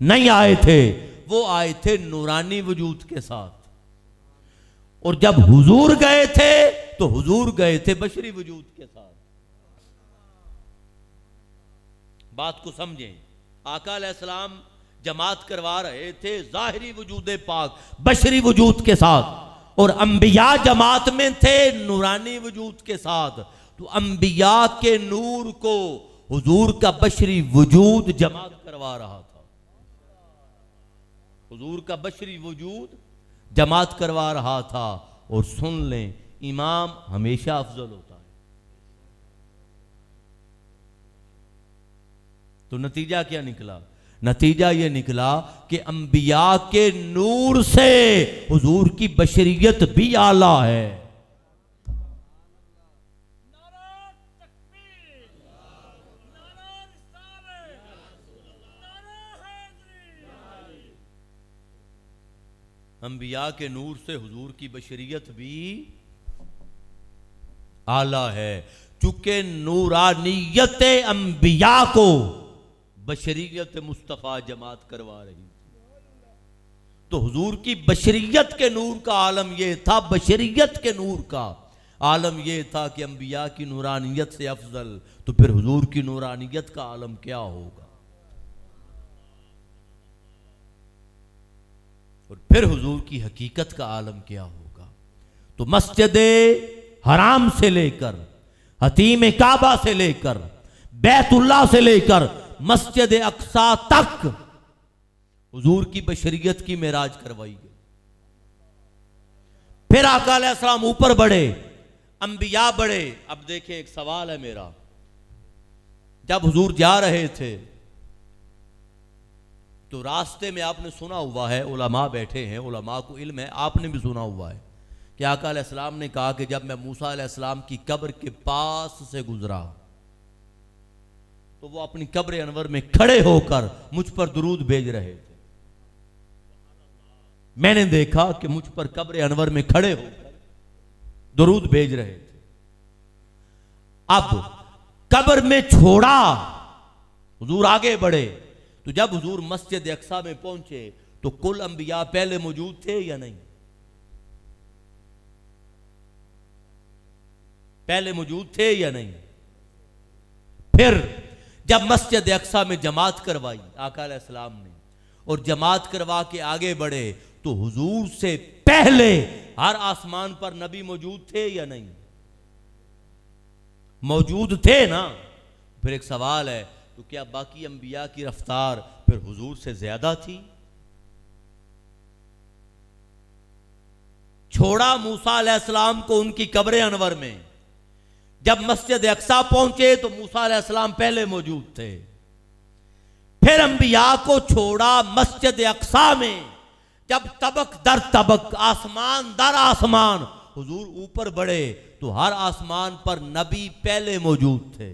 नहीं आए थे, वो आए थे नूरानी वजूद के साथ। और जब हुजूर गए थे तो हुजूर गए थे बशरी वजूद के साथ। बात को समझें। आका अलैहिस्सलाम जमात करवा रहे थे जाहिरी वजूद पाक बशरी वजूद के साथ, और अंबिया जमात में थे नूरानी वजूद के साथ। तो अंबिया के नूर को हुजूर का बशरी वजूद जमात करवा रहा था। हुजूर का बशरी वजूद जमात करवा रहा था। और सुन लें, इमाम हमेशा अफजल होता है। तो नतीजा क्या निकला? नतीजा यह निकला कि अंबिया के नूर से हुजूर की बशरियत भी आला है। अंबिया के नूर से हुजूर की बशरियत भी आला है। चूंकि नूरानियत अंबिया को बशरियत मुस्तफ़ा जमात करवा रही थी, तो हुजूर की बशरियत के नूर का आलम यह था, बशरियत के नूर का आलम यह था कि अंबिया की नूरानियत से अफजल, तो फिर हुजूर की नूरानियत का आलम क्या होगा? और फिर हुजूर की हकीकत का आलम क्या होगा? तो मस्जिद हराम से लेकर, हतीम काबा से लेकर, बैतुल्लाह से लेकर मस्जिद अक्सा तक हुजूर की बशरियत की मेराज करवाई गई। फिर आका अलैहिस्सलाम ऊपर बढ़े, अंबिया बढ़े। अब देखिए, एक सवाल है मेरा, जब हुजूर जा रहे थे तो रास्ते में आपने सुना हुआ है, उलमा बैठे हैं, उलमा को इल्म है, आपने भी सुना हुआ है कि आका अलैहिस्सलाम ने कहा कि जब मैं मूसा अलैहिस्सलाम की कब्र के पास से गुजरा तो वो अपनी कब्र अनवर में खड़े होकर मुझ पर दुरूद भेज रहे थे। मैंने देखा कि मुझ पर कब्र अनवर में खड़े होकर दुरूद भेज रहे थे। अब कब्र में छोड़ा, हुजूर आगे बढ़े, तो जब हुजूर मस्जिद अक्सा में पहुंचे तो कुल अंबिया पहले मौजूद थे या नहीं? पहले मौजूद थे या नहीं? फिर जब मस्जिद अक्सा में जमात करवाई आका अलैहिस्सलाम ने, और जमात करवा के आगे बढ़े, तो हुजूर से पहले हर आसमान पर नबी मौजूद थे या नहीं? मौजूद थे ना। फिर एक सवाल है, तो क्या बाकी अंबिया की रफ्तार फिर हुजूर से ज्यादा थी? छोड़ा मूसा अलैहिस्सलाम को उनकी कब्र अनवर में, जब मस्जिद अक्सा पहुंचे तो मूसा अलैहिस्सलाम पहले मौजूद थे। फिर अंबिया को छोड़ा मस्जिद अक्सा में, जब तबक दर तबक, आसमान दर आसमान हुजूर ऊपर बढ़े, तो हर आसमान पर नबी पहले मौजूद थे।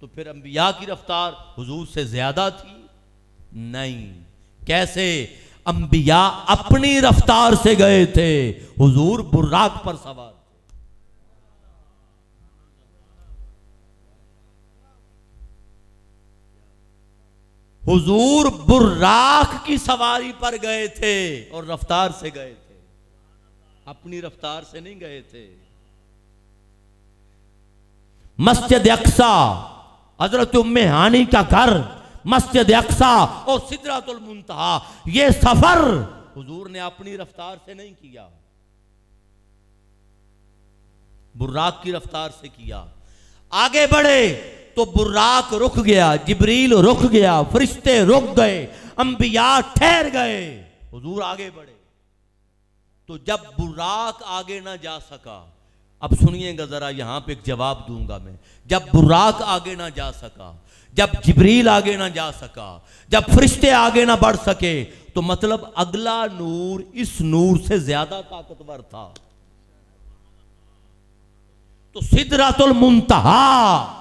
तो फिर अंबिया की रफ्तार हुजूर से ज्यादा थी? नहीं। कैसे? अंबिया अपनी रफ्तार से गए थे, हुजूर बुर्राक पर सवार। हुजूर बुर्राक की सवारी पर गए थे और रफ्तार से गए थे, अपनी रफ्तार से नहीं गए थे। मस्जिद अक्सा, हजरत उम्मे हानी का घर, मस्जिद अक्सा और सिदरतुल मुंतहा, ये सफर हुजूर ने अपनी रफ्तार से नहीं किया, बुर्राक की रफ्तार से किया। आगे बढ़े तो बुर्राक रुक गया, जिब्रील रुक गया, फरिश्ते रुक गए, अंबिया ठहर गए, हुजूर आगे बढ़े। तो जब बुराक आगे ना जा सका, अब सुनिएगा जरा, यहां पे एक जवाब दूंगा मैं। जब बुराक आगे ना जा सका, जब जिब्रील आगे ना जा सका, जब फरिश्ते आगे ना बढ़ सके, तो मतलब अगला नूर इस नूर से ज्यादा ताकतवर था। तो सिदरातुल मुंतहा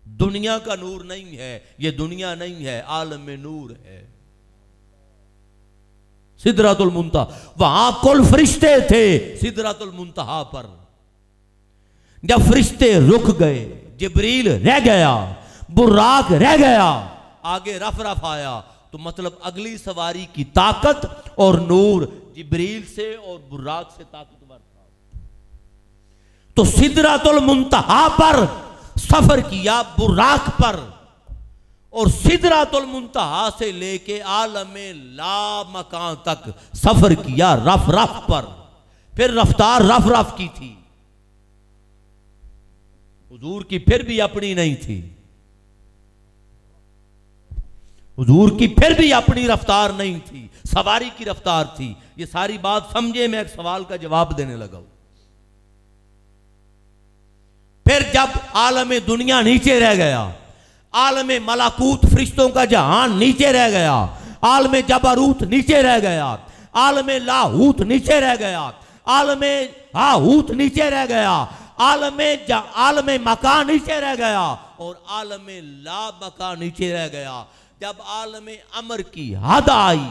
दुनिया का नूर नहीं है, ये दुनिया नहीं है, आलम नूर है। सिदरातुल मुंतहा, वहां कुल फरिश्ते थे सिदरातुल मुंतहा पर। जब फरिश्ते रुक गए, जिब्रील रह गया, बुराक रह गया, आगे रफ रफ आया, तो मतलब अगली सवारी की ताकत और नूर जिब्रील से और बुराक से ताकतवर था। तो सिदरातुल मुंतहा पर सफर किया, बुराक पर, और सिदरातुल मुंतहा से लेके आलमे ला मकान तक सफर किया रफ रफ पर। फिर रफ्तार रफ रफ की थी, हुजूर की फिर भी अपनी नहीं थी, हुजूर की फिर भी अपनी रफ्तार नहीं थी, सवारी की रफ्तार थी। ये सारी बात समझे, मैं एक सवाल का जवाब देने लगा हूं। फिर जब आलम दुनिया नीचे रह गया, आलम मलाकूत फरिश्तों का जहान नीचे रह गया, आलम जबरूत नीचे रह गया, आलम लाहूत नीचे रह गया, आलम हाहूत नीचे रह गया, आलम मकान नीचे रह गया, और आलम ला मकान नीचे रह गया। जब आलम अमर की हद आई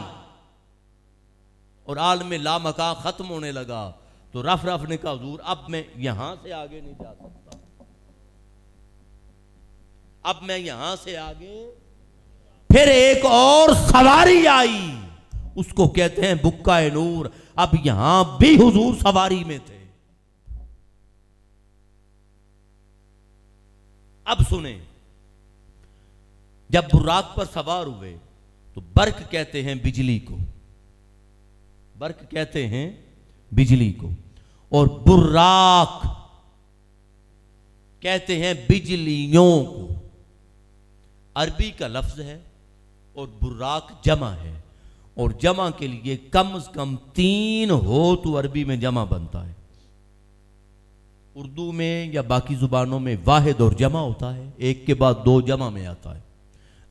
और आलम ला मकान खत्म होने लगा, तो रफ रफ ने कहा, हुजूर अब मैं यहां से आगे नहीं जा सकता, अब मैं यहां से आगे। फिर एक और सवारी आई, उसको कहते हैं बुक्का नूर। अब यहां भी हुजूर सवारी में थे। अब सुने, जब बुराक पर सवार हुए तो बर्क कहते हैं बिजली को, बर्क कहते हैं बिजली को, और बुराक कहते हैं बिजलियों को। अरबी का लफ्ज है और बुराक जमा है, और जमा के लिए कम से कम 3 हो तो अरबी में जमा बनता है। उर्दू में या बाकी जुबानों में वाहिद और जमा होता है, एक के बाद 2 जमा में आता है।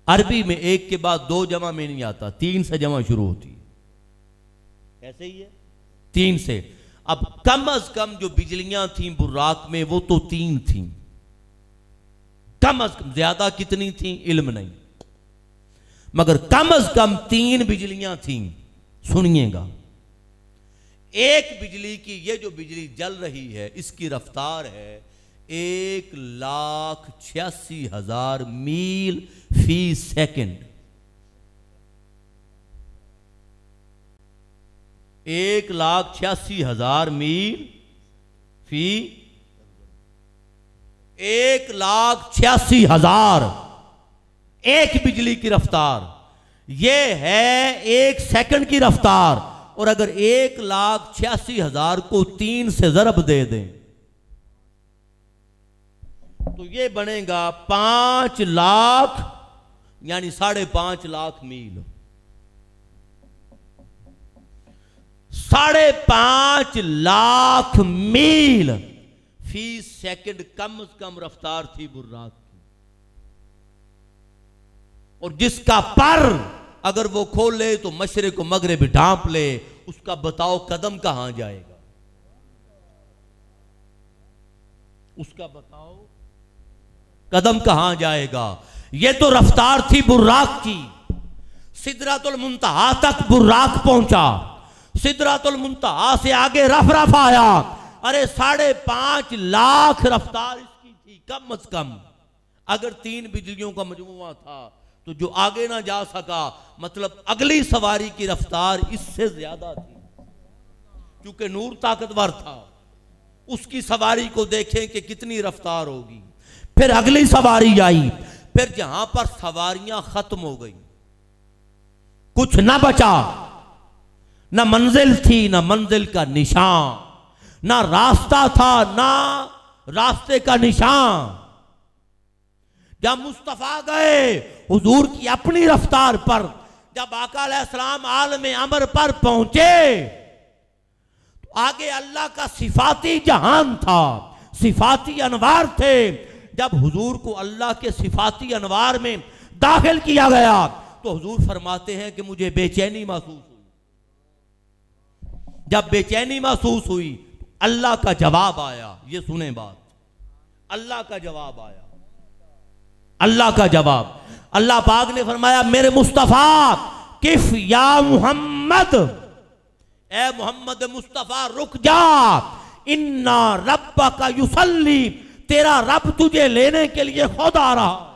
अरबी में एक के बाद 2 जमा में नहीं आता, 3 से जमा शुरू होती है। ऐसे ही है, 3 से। अब कम अज कम जो बिजलियां थीं बुराक में, वो तो 3 थीं, कम अज कम। ज्यादा कितनी थीं इल्म नहीं, मगर कम अज कम 3 बिजलियां थीं। सुनिएगा, एक बिजली की, ये जो बिजली जल रही है, इसकी रफ्तार है 1,86,000 मील फी सेकंड। 1,86,000 मील फी 1,86,000 एक बिजली की रफ्तार। यह है 1 सेकंड की रफ्तार। और अगर 1,86,000 को 3 से ज़रब दे दें तो यह बनेगा 5 लाख, यानी 5.5 लाख मील। 5.5 लाख मील फी सेकंड कम से कम रफ्तार थी बुर्राक की। और जिसका पर अगर वो खोले तो मशरिक को मगरिब ढांप ले, उसका बताओ कदम कहां जाएगा? उसका बताओ कदम कहां जाएगा? ये तो रफ्तार थी बुर्राक की। सिदरातुल मुंतहा तक बुर्राक पहुंचा, सिदरातुल मुंतहा से आगे रफ रफ आया। अरे 5.5 लाख रफ्तार इसकी थी कम से कम। अगर 3 बिजलियों का मजमुआ था तो जो आगे ना जा सका, मतलब अगली सवारी की रफ्तार इससे ज्यादा थी। क्योंकि नूर ताकतवर था, उसकी सवारी को देखें कि कितनी रफ्तार होगी। फिर अगली सवारी आई, फिर जहां पर सवारियां खत्म हो गई, कुछ ना बचा, ना मंजिल थी, ना मंजिल का निशान, ना रास्ता था, ना रास्ते का निशान। जब मुस्तफा गए हुजूर की अपनी रफ्तार पर, जब आका अलैहिस्सलाम आलम अमर पर पहुंचे तो आगे अल्लाह का सिफाती जहान था, सिफाती अनवार थे। जब हुजूर को अल्लाह के सिफाती अनवार में दाखिल किया गया तो हुजूर फरमाते हैं कि मुझे बेचैनी महसूस हुई। जब बेचैनी महसूस हुई तो अल्लाह का जवाब आया। ये सुने बात, अल्लाह का जवाब आया, अल्लाह का जवाब। अल्लाह पाक ने फरमाया मेरे मुस्तफा किफ या मोहम्मद, ए मोहम्मद मुस्तफा रुक जा, इन्ना रब्बका युसल्ली, तेरा रब तुझे लेने के लिए खुद आ रहा।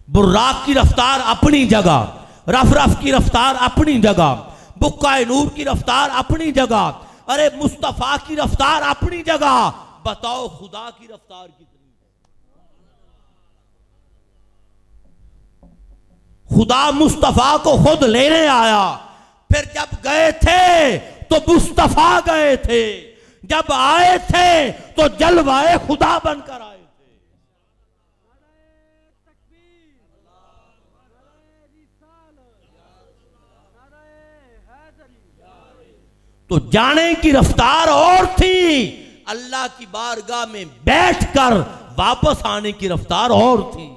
बुर्राक की रफ्तार अपनी जगह, रफ रफ की रफ्तार अपनी जगह, बुक्का नूर की रफ्तार अपनी जगह, अरे मुस्तफा की रफ्तार अपनी जगह। बताओ खुदा की रफ्तार कितनी है। खुदा मुस्तफा को खुद लेने आया। फिर जब गए थे तो मुस्तफा गए थे, जब आए थे तो जलवाए खुदा बनकर आए थे। तो जाने की रफ्तार और थी, अल्लाह की बारगाह में बैठकर वापस आने की रफ्तार और थी।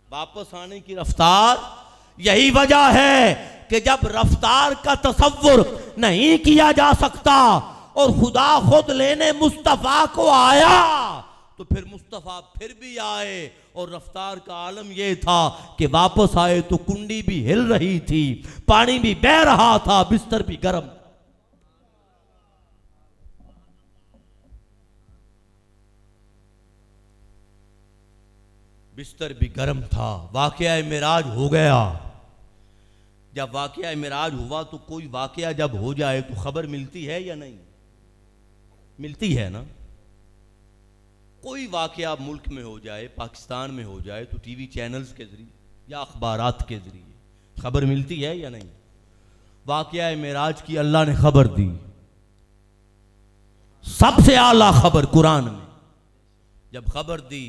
वापस आने की रफ्तार, यही वजह है कि जब रफ्तार का तसव्वुर नहीं किया जा सकता और खुदा खुद लेने मुस्तफा को आया तो फिर मुस्तफा फिर भी आए। और रफ्तार का आलम यह था कि वापस आए तो कुंडी भी हिल रही थी, पानी भी बह रहा था, बिस्तर भी गर्म। बिस्तर भी गर्म था। वाकया मेराज हो गया। जब वाकया मेराज हुआ तो कोई वाकया जब हो जाए तो खबर मिलती है या नहीं? मिलती है ना। कोई वाकया मुल्क में हो जाए, पाकिस्तान में हो जाए तो टीवी चैनल्स के जरिए या अखबारात के जरिए खबर मिलती है या नहीं? वाकया मेराज की अल्लाह ने खबर दी, सबसे आला खबर कुरान में। जब खबर दी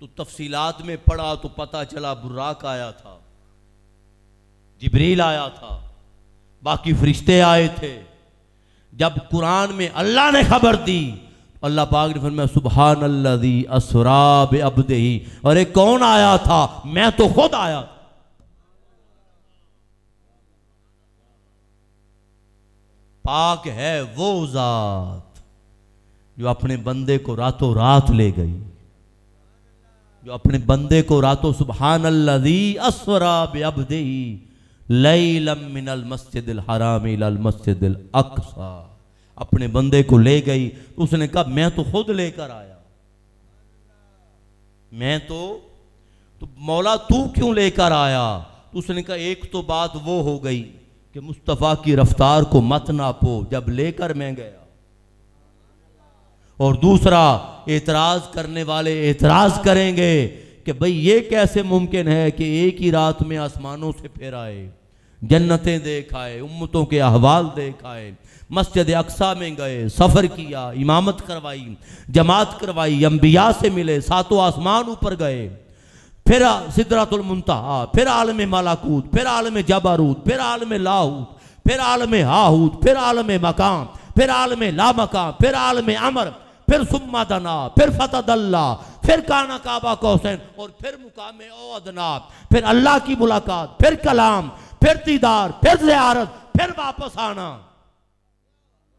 तो तफसीलात में पढ़ा तो पता चला बुर्राक आया था, जिब्रील आया था, बाकी फरिश्ते आए थे। जब कुरान में अल्लाह ने खबर दी, अल्लाह पाक ने फरमाया सुभान अल्लज़ी अस्रा बिअब्दिही। अरे कौन आया था? मैं तो खुद आया। पाक है वो जात जो अपने बंदे को रातों रात ले गई, जो अपने बंदे को रातों, सुभान अल्लज़ी अस्रा बिअब्दिही लैलम मिनल मस्जिदिल हराम इलल मस्जिदिल अक़सा, अपने बंदे को ले गई। तो उसने कहा मैं तो खुद लेकर आया, मैं तो मौला तू क्यों लेकर आया? तो उसने कहा एक तो बात वो हो गई कि मुस्तफ़ा की रफ्तार को मत नापो जब लेकर मैं गया, और दूसरा एतराज करने वाले एतराज करेंगे कि भाई ये कैसे मुमकिन है कि एक ही रात में आसमानों से फिर आए, जन्नतें देख आए, उम्मतों के अहवाल देख आए, मस्जिद अक्सा में गए, सफ़र किया, इमामत करवाई, जमात करवाई, अंबिया से मिले, सातों आसमान ऊपर गए, फिर सिदरतुल मुंतहा, फिर आलम मलाकूत, फिर आलम जबारूत, फिर आलम लाहूत, फिर आलम हाहूत, फिर आलम मकाम, फिर आलम ला मकाम, फिर आलम अमर, फिर सुम्मा दना, फिर फतदल्ला, फिर काना काबा कौसैन, और फिर मुकाम ओ अदना, फिर अल्लाह की मुलाकात, फिर कलाम, फिर दीदार, फिर ज़ियारत, फिर वापस आना।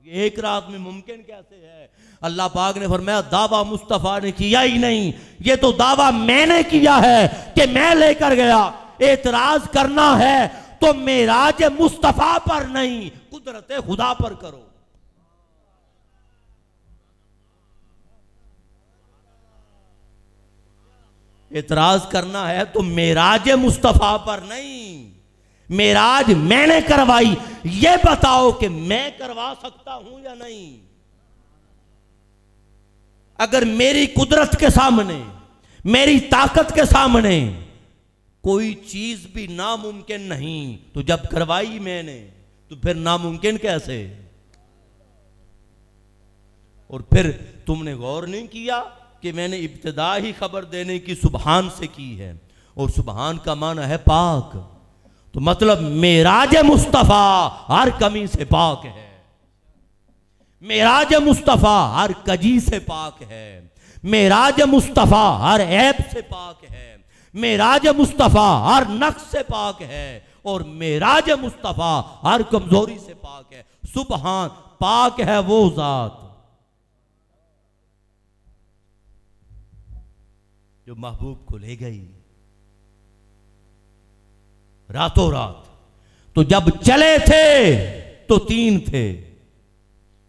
एक रात में मुमकिन कैसे है? अल्लाह पाक ने फरमाया दावा मुस्तफ़ा ने किया ही नहीं, ये तो दावा मैंने किया है कि मैं लेकर गया। एतराज करना है तो मेराज मुस्तफ़ा पर नहीं, कुदरत खुदा पर करो। एतराज करना है तो मेराज मुस्तफ़ा पर नहीं, मेराज मैंने करवाई, ये बताओ कि मैं करवा सकता हूं या नहीं? अगर मेरी कुदरत के सामने, मेरी ताकत के सामने कोई चीज भी नामुमकिन नहीं, तो जब करवाई मैंने तो फिर नामुमकिन कैसे? और फिर तुमने गौर नहीं किया कि मैंने इब्तिदा ही खबर देने की सुबहान से की है, और सुबहान का माना है पाक। तो मतलब मेराज मुस्तफ़ा हर कमी से पाक है, मेराज मुस्तफ़ा हर कजी से पाक है, मेराज मुस्तफ़ा हर ऐब से पाक है, मेराज मुस्तफ़ा हर नक्स से पाक है, और मेराज मुस्तफ़ा हर कमजोरी से पाक है। सुबहान, पाक है वो जात जो महबूब को ले गई रातों रात। तो जब चले थे तो 3 थे।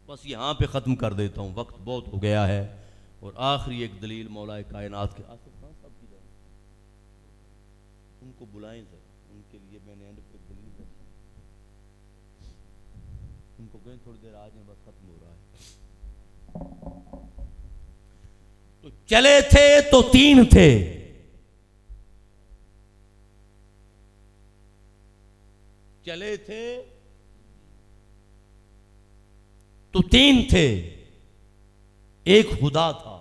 बस यहां पे खत्म कर देता हूं, वक्त बहुत हो गया है। और आखिरी एक दलील मौलाए कायनात के आसिफ खान साहब की जाए, उनको बुलाएं जरा, उनके लिए मैंने एंड पे दलील रखी, उनको कहें थोड़ी देर आ जाए, बस खत्म हो रहा है। तो चले थे तो 3 थे, चले थे तो 3 थे, एक खुदा था।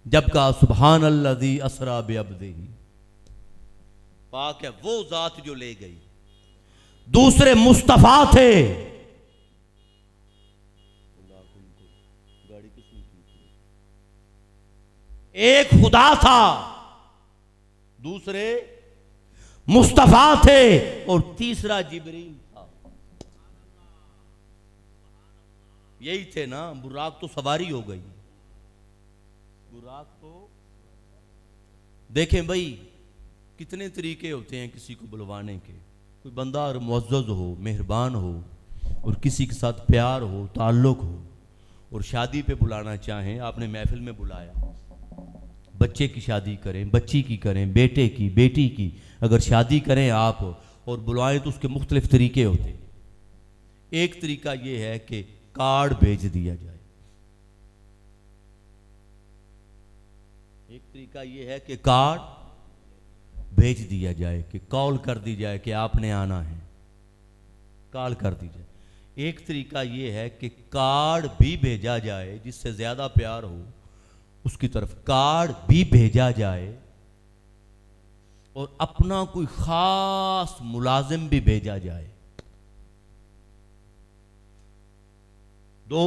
जब कहा सुभान अल्लज़ी असरा बिअब्दिही, पाक है वो जात जो ले गई। दूसरे मुस्तफा थे, गाड़ी किसने की? एक खुदा था, दूसरे मुस्तफा थे, और तीसरा जिब्रील था। यही थे ना। बुराक तो सवारी हो गई, बुराक तो देखें भाई कितने तरीके होते हैं किसी को बुलवाने के। कोई बंदा मुअज़्ज़ज़ हो, मेहरबान हो, और किसी के साथ प्यार हो, ताल्लुक हो, और शादी पे बुलाना चाहें, आपने महफिल में बुलाया, बच्चे की शादी करें, बच्ची की करें, बेटे की, बेटी की, अगर शादी करें आप और बुलाएं तो उसके मुख्तलिफ तरीके होते हैं। एक तरीका यह है कि कार्ड भेज दिया जाए, एक तरीका यह है कि कार्ड भेज दिया जाए, कि कॉल कर दी जाए कि आपने आना है, कॉल कर दी जाए। एक तरीका यह है कि कार्ड भी भेजा जाए, जिससे ज्यादा प्यार हो उसकी तरफ कार्ड भी भेजा जाए, और अपना कोई खास मुलाजिम भी भेजा जाए। 2,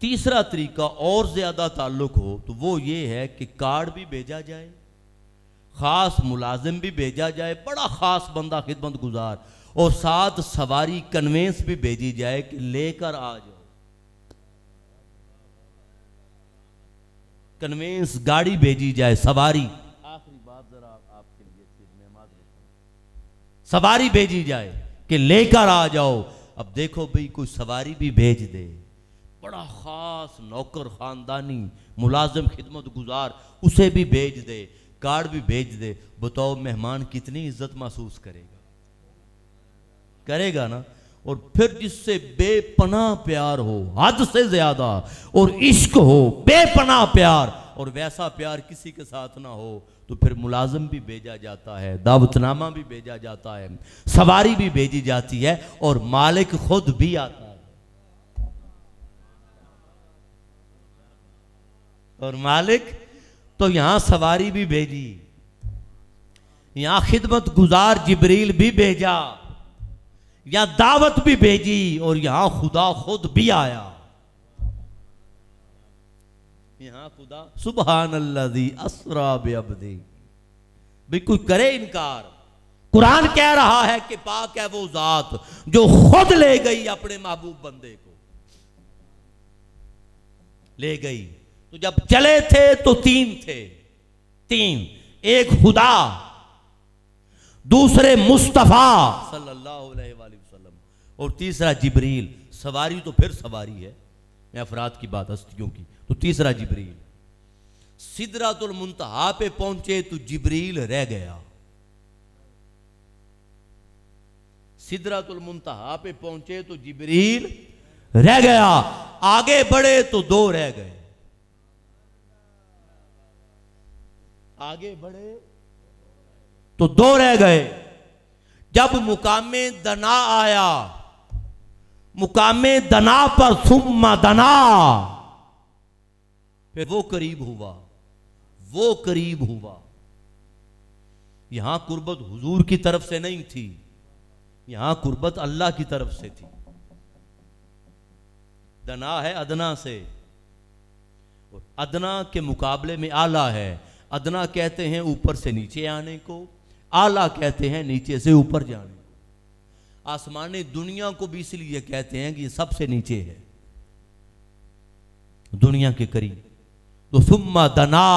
तीसरा तरीका और ज्यादा ताल्लुक हो तो वो ये है कि कार्ड भी भेजा जाए, खास मुलाजिम भी भेजा जाए, बड़ा खास बंदा खिदमत गुजार, और साथ सवारी कन्वेंस भी भेजी जाए कि लेकर आ जाओ। कन्वेंस गाड़ी भेजी जाए, सवारी, आखिरी बात जरा आपके लिए सवारी भेजी जाए कि लेकर आ जाओ। अब देखो भाई कोई सवारी भी भेज दे, बड़ा खास नौकर खानदानी मुलाजिम खिदमत गुजार, उसे भी भेज दे, कार्ड भी भेज दे, बताओ मेहमान कितनी इज्जत महसूस करेगा? करेगा ना। और फिर जिससे बेपनाह प्यार हो, हद से ज्यादा, और इश्क हो, बेपनाह प्यार, और वैसा प्यार किसी के साथ ना हो, तो फिर मुलाजिम भी भेजा जाता है, दावतनामा भी भेजा जाता है, सवारी भी भेजी जाती है, और मालिक खुद भी आता है। और मालिक तो यहां सवारी भी भेजी, यहां खिदमत गुजार जिब्रील भी भेजा, या दावत भी भेजी, और यहां खुदा खुद भी आया। यहां खुदा सुभान अल्लज़ी असरा बिअब्दी। भाई कोई करे इनकार? कुरान कह रहा है कि पाक है वो जात जो खुद ले गई अपने महबूब बंदे को, ले गई। तो जब चले थे तो 3 थे, 3, एक खुदा, दूसरे मुस्तफा सल्लल्लाहु अलैहि वसल्लम, और तीसरा जिब्रील। सवारी तो फिर सवारी है, मैं अफराद की बात, हस्तियों की। तो तीसरा जिब्रील। सिदरातुल मुंतहा पे पहुंचे तो जिब्रील रह गया, सिदरातुल मुंतहा पे पहुंचे तो जिब्रील रह गया, आगे बढ़े तो 2 रह गए, आगे बढ़े तो 2 रह गए। जब मुकामे दना आया, मुकामे दना पर सुम्मा दना, फिर वो करीब हुआ, वो करीब हुआ। यहां कुर्बत हुजूर की तरफ से नहीं थी, यहां कुर्बत अल्लाह की तरफ से थी। दना है अदना से, और अदना के मुकाबले में आला है। अदना कहते हैं ऊपर से नीचे आने को, आला कहते हैं नीचे से ऊपर जाने को। आसमानी दुनिया को भी इसलिए कहते हैं कि ये सबसे नीचे है, दुनिया के करीब। तो सुम्मा दना,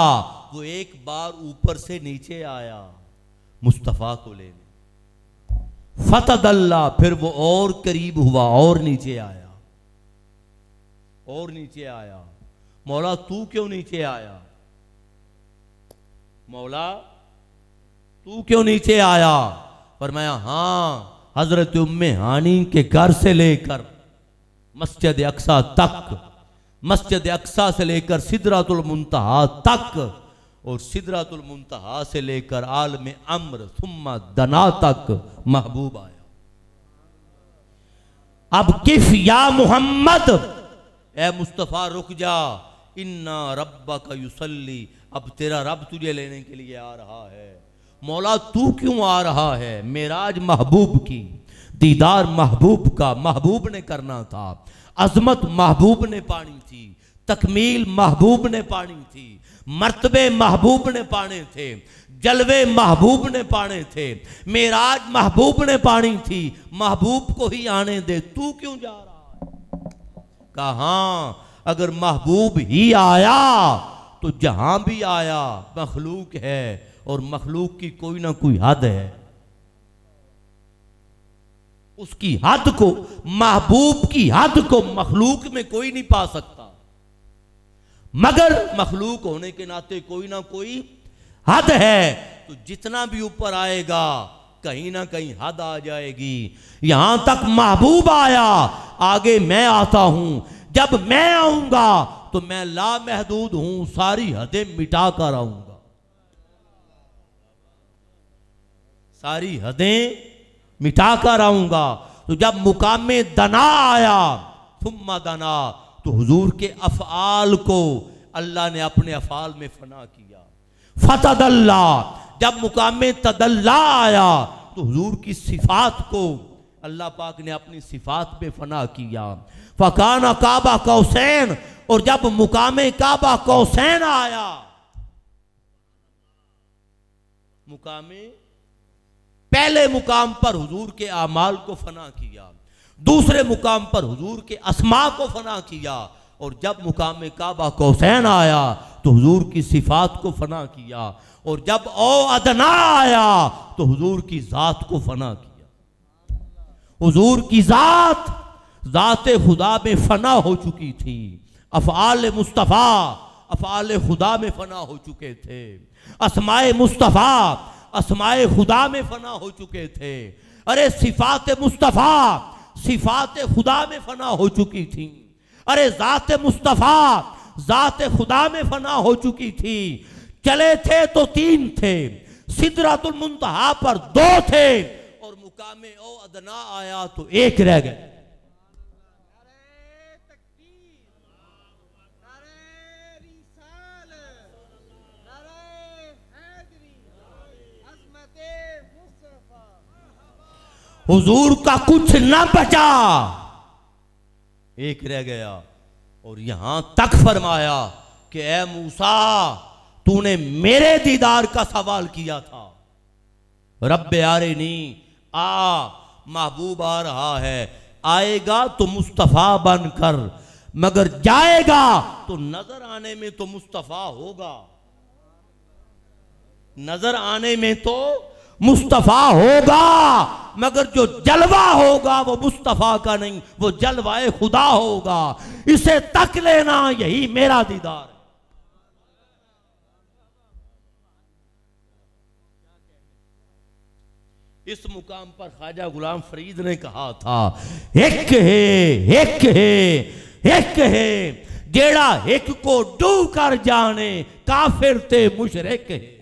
वो एक बार ऊपर से नीचे आया मुस्तफ़ा को लेने। फतदल्ला, फिर वो और करीब हुआ, और नीचे आया, और नीचे आया। मौला तू क्यों नीचे आया? मौला तू क्यों नीचे आया? फरमाया हाँ, हजरत उम्मे हानी के घर से लेकर मस्जिद अक्सा तक, मस्जिद अक्सा से लेकर सिदरातुल मुंतहा तक, और सिदरातुल मुंतहा से लेकर आलम अम्र सुम्मा दना तक महबूब आया। अब किफ या मोहम्मद, ए मुस्तफ़ा रुक जा, इन्ना रब्बका युसल्ली, अब तेरा रब तुझे लेने के लिए आ रहा है। मौला तू क्यों आ रहा है? मेराज महबूब की, दीदार महबूब का महबूब ने करना था, अजमत महबूब ने पानी थी, तकमील महबूब ने पानी थी, मर्तबे महबूब ने पाने थे, जलवे महबूब ने पाने थे, मेराज महबूब ने पानी थी। महबूब को ही आने दे, तू क्यों जा रहा है? कहाँ, अगर महबूब ही आया तो जहां भी आया मखलूक है, और मखलूक की कोई ना कोई हद है। उसकी हद को, महबूब की हद को मखलूक में कोई नहीं पा सकता, मगर मखलूक होने के नाते कोई ना कोई हद है। तो जितना भी ऊपर आएगा कहीं ना कहीं हद आ जाएगी। यहां तक महबूब आया, आगे मैं आता हूं। जब मैं आऊंगा तो मैं लामहदूद हूं, सारी हदें मिटा कर आऊंगा, सारी हदें मिटा कर आऊंगा। तो जब मुकामे दना आया, सुम्मा दना, तो हुजूर के अफ़आल को अल्लाह ने अपने अफ़आल में फना किया। फतदल्ला, जब मुकामे तदल्ला आया तो हुजूर की सिफात को अल्लाह पाक ने अपनी सिफात पे फना किया। फ़काना काबा कौसैन, और जब मुकामे काबा कौसैन आया, मुकामे पहले मुकाम पर हुजूर के आमाल को फना किया, दूसरे मुकाम पर हुजूर के अस्मा को फना किया, और जब मुकामे काबा कौसैन आया तो हुजूर की सिफात को फना किया, और जब ओ अदना आया तो हुजूर की जात को फना किया। हुजूर की जात, जाते खुदा में फना हो चुकी थी, अफ़आल मुस्तफ़ा अफ़आल खुदा में फना हो चुके थे, अस्माए मुस्तफ़ा अस्माए खुदा में फना हो चुके थे। अरे सिफात मुस्तफ़ा सिफात खुदा में फना हो चुकी थी। अरे ज़ात मुस्तफ़ा ज़ात खुदा में फना हो चुकी थी। चले थे तो तीन थे, सिदरातुल मुंतहा पर दो थे, और मुकामे ओ अदना आया तो एक रह गए। हुजूर का कुछ ना बचा, एक रह गया। और यहां तक फरमाया कि ए मूसा, तूने मेरे दीदार का सवाल किया था, रब्बे आरिनी, आ महबूब आ रहा है, आएगा तो मुस्तफ़ा बनकर, मगर जाएगा तो नजर आने में तो मुस्तफ़ा होगा, नजर आने में तो मुस्तफ़ा होगा, मगर जो जलवा होगा वो मुस्तफ़ा का नहीं, वो जलवाए खुदा होगा। इसे तक लेना, यही मेरा दीदार है। इस मुकाम पर ख्वाजा गुलाम फरीद ने कहा था, एक है एक है एक है, जेड़ा एक को डू कर जाने, काफिर ते मुशरिक है।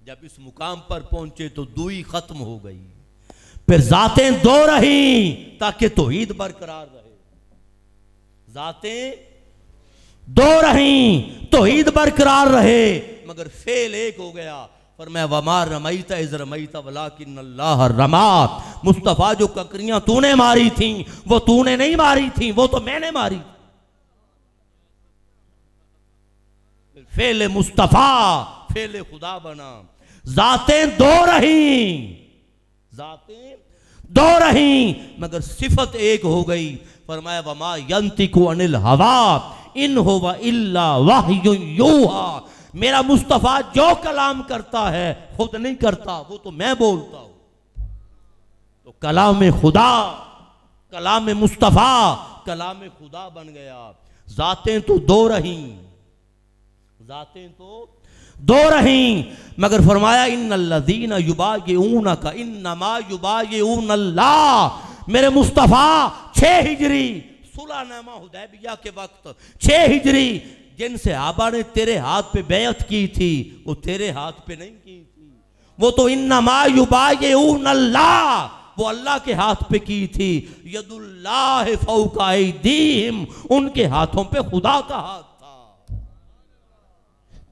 जब इस मुकाम पर पहुंचे तो दुई खत्म हो गई, फिर जातें दो रही ताकि तौहीद बरकरार रहे। जातें दो रही तौहीद बरकरार रहे, मगर फेल एक हो गया। फरमाया वमा रमैता इज़ रमैता वलाकिन अल्लाह रमा। मुस्तफ़ा जो ककरियां तूने मारी थी वो तूने नहीं मारी थी, वो तो मैंने मारी। फेल मुस्तफ़ा फेल खुदा बना। जातें दो रही, जातें दो रही मगर सिफत एक हो गई। फरमाया वमा यंतिकु अनिल हवा इन हुवा इल्ला वह्युन यूहा। मेरा मुस्तफ़ा जो कलाम करता है खुद नहीं करता, वो तो मैं बोलता हूं। तो कलाम खुदा, कलाम मुस्तफ़ा कलाम खुदा बन गया। जातें तो दो रही, जातें तो दो रही मगर फरमाया इन्नल्लज़ीना युबायिऊनका इन्नमा युबायिऊनल्लाह। मेरे मुस्तफ़ा 6 हिजरी सुलहनामा हुदैबिया के वक्त 6 हिजरी जिनसे आबा ने तेरे हाथ पे बैत की थी वो तेरे हाथ पे नहीं की थी, वो तो इन्नमा युबायिऊनल्लाह, वो अल्लाह के हाथ पे की थी। यदुल्लाह फौका ऐदीहिम, उनके हाथों पे खुदा का हाथ था।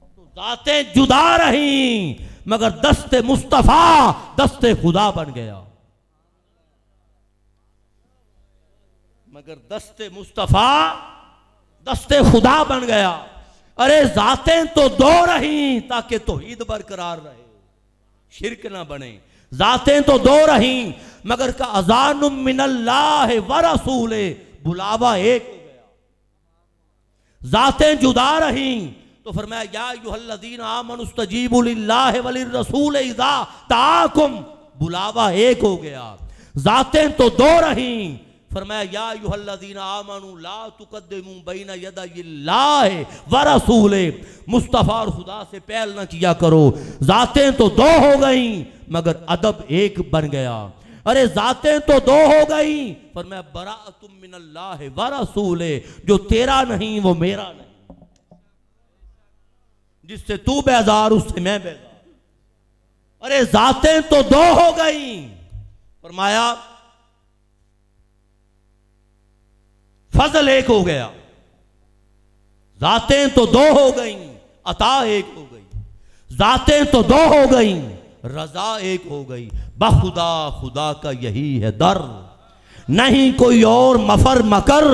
तो जातें जुदा रही मगर दस्ते मुस्तफ़ा दस्ते खुदा बन गया। मगर दस्ते मुस्तफ़ा दस्ते खुदा बन गया। अरे जातें तो दो रही ताकि तौहीद बरकरार रहे, शिरक ना बने। जातें तो दो रही मगर का अज़ानुम मिनल्लाह व रसूले, बुलावा एक हो गया। जातें जुदा रही तो फरमाया या अय्युहल्लज़ीना आमनुस्तजीबु लिल्लाहि व लिर्रसूल इज़ा ताकुम, बुलावा एक हो गया। जातें तो दो रही, फरमाया या अय्युहल्लज़ीना आमनु ला तुक़द्दिमू बैना यदायिल्लाहि व रसूले, मुस्तफ़ा और खुदा से पहल न किया करो। जातें तो दो हो गई मगर अदब एक बन गया। अरे जातें तो दो हो गई, फरमाया बराअतुम मिनल्लाहि व रसूले, जो तेरा नहीं वो मेरा नहीं, जिससे तू बेजार उससे मैं बेजार। अरे जातें तो दो हो गई, फरमाया फजल एक हो गया। जातें तो दो हो गई, अता एक हो गई। जातें तो दो हो गई, रजा एक हो गई। बखुदा खुदा का यही है दर, नहीं कोई और मफर मकर।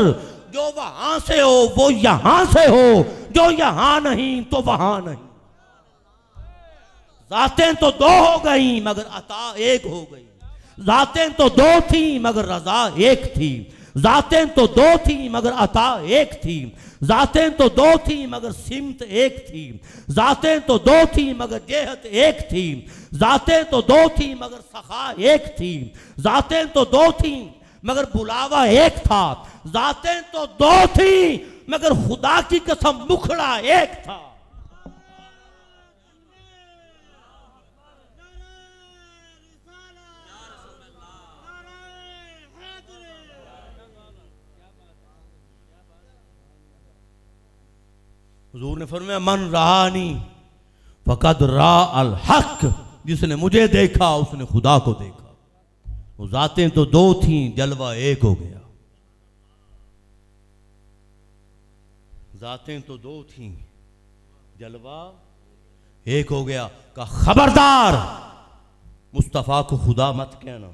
जो वहां से हो वो यहां से हो, जो यहां नहीं तो वहां नहीं। जातें तो दो हो गई मगर अता एक हो गई। जातें तो दो थी मगर रजा एक थी। जातें तो दो थी मगर अता एक थी। जातें तो दो थी मगर सिमत एक थी। जातें तो दो थी मगर जेहत एक थी। जातें तो दो थी मगर सखा एक थी। जातें तो दो थी मगर बुलावा एक था। जातें तो दो थी मगर खुदा की कसम मुखड़ा एक था। हुजूर ने फरमाया मन रहानी फकद रा अल हक, जिसने मुझे देखा उसने खुदा को देखा। वो जातें तो दो थी, जलवा एक हो गया। जातें तो दो थी, जलवा एक हो गया। का खबरदार मुस्तफा को खुदा मत कहना।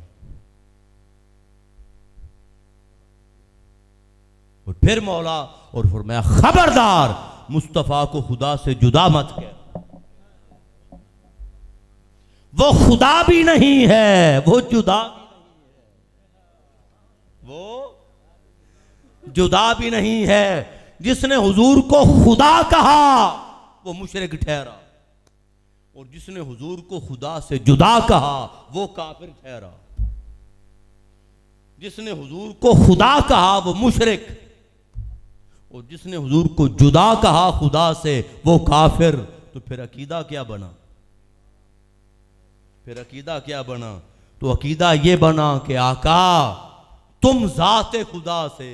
और फिर मौला और फरमाया खबरदार मुस्तफा को खुदा से जुदा मत कहना। वो खुदा भी नहीं है, वो जुदा भी नहीं है, वो जुदा भी नहीं है। जिसने हुजूर को खुदा कहा वो मुशरिक ठहरा, और जिसने हुजूर को खुदा से जुदा कहा वो काफिर ठहरा। जिसने हुजूर को खुदा कहा वो मुशरिक, और जिसने हुजूर को जुदा कहा खुदा से वो काफिर। तो फिर अकीदा क्या बना? फिर अकीदा क्या बना? तो अकीदा ये बना कि आका तुम जाते खुदा से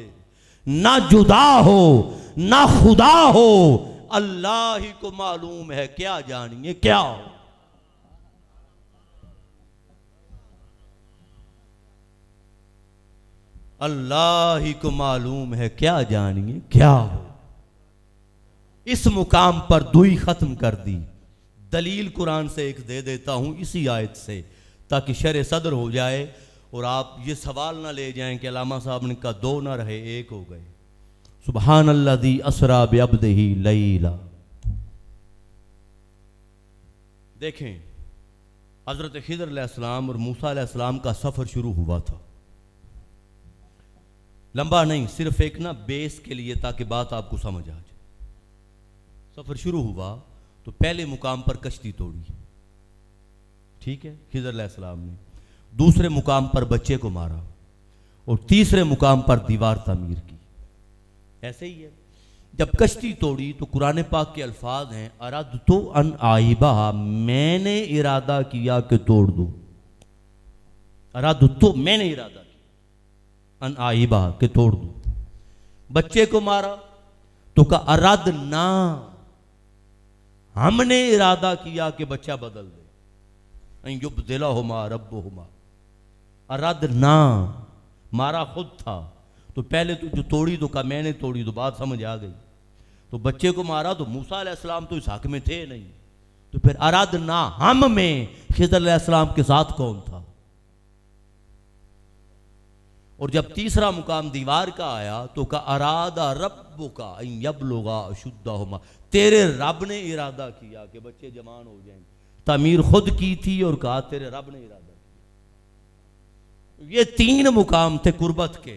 ना जुदा हो ना खुदा हो, अल्लाह ही को मालूम है। क्या जानिए क्या हो? अल्लाह ही को मालूम है क्या जानिए क्या हो। इस मुकाम पर दुई खत्म कर दी। दलील कुरान से एक दे देता हूं इसी आयत से, ताकि शर सदर हो जाए और आप ये सवाल ना ले जाएं कि अल्लामा साहब ने कहा दो ना रहे एक हो गए। सुबहान अल्लज़ी असरा बिअब्दिही लैला। देखें, हज़रत खिज़र अलैहिस्सलाम और मूसा अलैहिस्सलाम का सफ़र शुरू हुआ था। लंबा नहीं, सिर्फ एक ना बेस के लिए, ताकि बात आपको समझ आ जाए। सफ़र शुरू हुआ तो पहले मुकाम पर कश्ती तोड़ी, ठीक है, खिज़र अलैहिस्सलाम ने। दूसरे मुकाम पर बच्चे को मारा और तीसरे मुकाम पर दीवार तामीर की। ऐसे ही है। जब कश्ती तोड़ी तो कुरान पाक के अल्फाज हैं, अरद तो अन आइबा, मैंने इरादा किया कि तोड़ दो। अरद तो मैंने इरादा किया, अन आइबा के तोड़ दो। बच्चे को मारा तो का अरद ना, हमने इरादा किया कि बच्चा बदल दे। युब्दिला हुमा रब्बो हुमा, अरद ना, मारा खुद था। तो पहले तो जो तोड़ी तो का मैंने तोड़ी, तो बात समझ आ गई। तो बच्चे को मारा तो मूसा अलैहिस्सलाम तो इस हक में थे नहीं, तो फिर अरद ना हम में खिज़र अलैहिस्सलाम के साथ कौन था। और जब तीसरा मुकाम दीवार का आया तो का अरादा रब्बुका अन यबलुगा अशुद्धहुमा, तेरे रब ने इरादा किया कि बच्चे जवान हो जाएंगे। तामीर खुद की थी और कहा तेरे रब ने इरादा किया। ये तीन मुकाम थे कुर्बत के।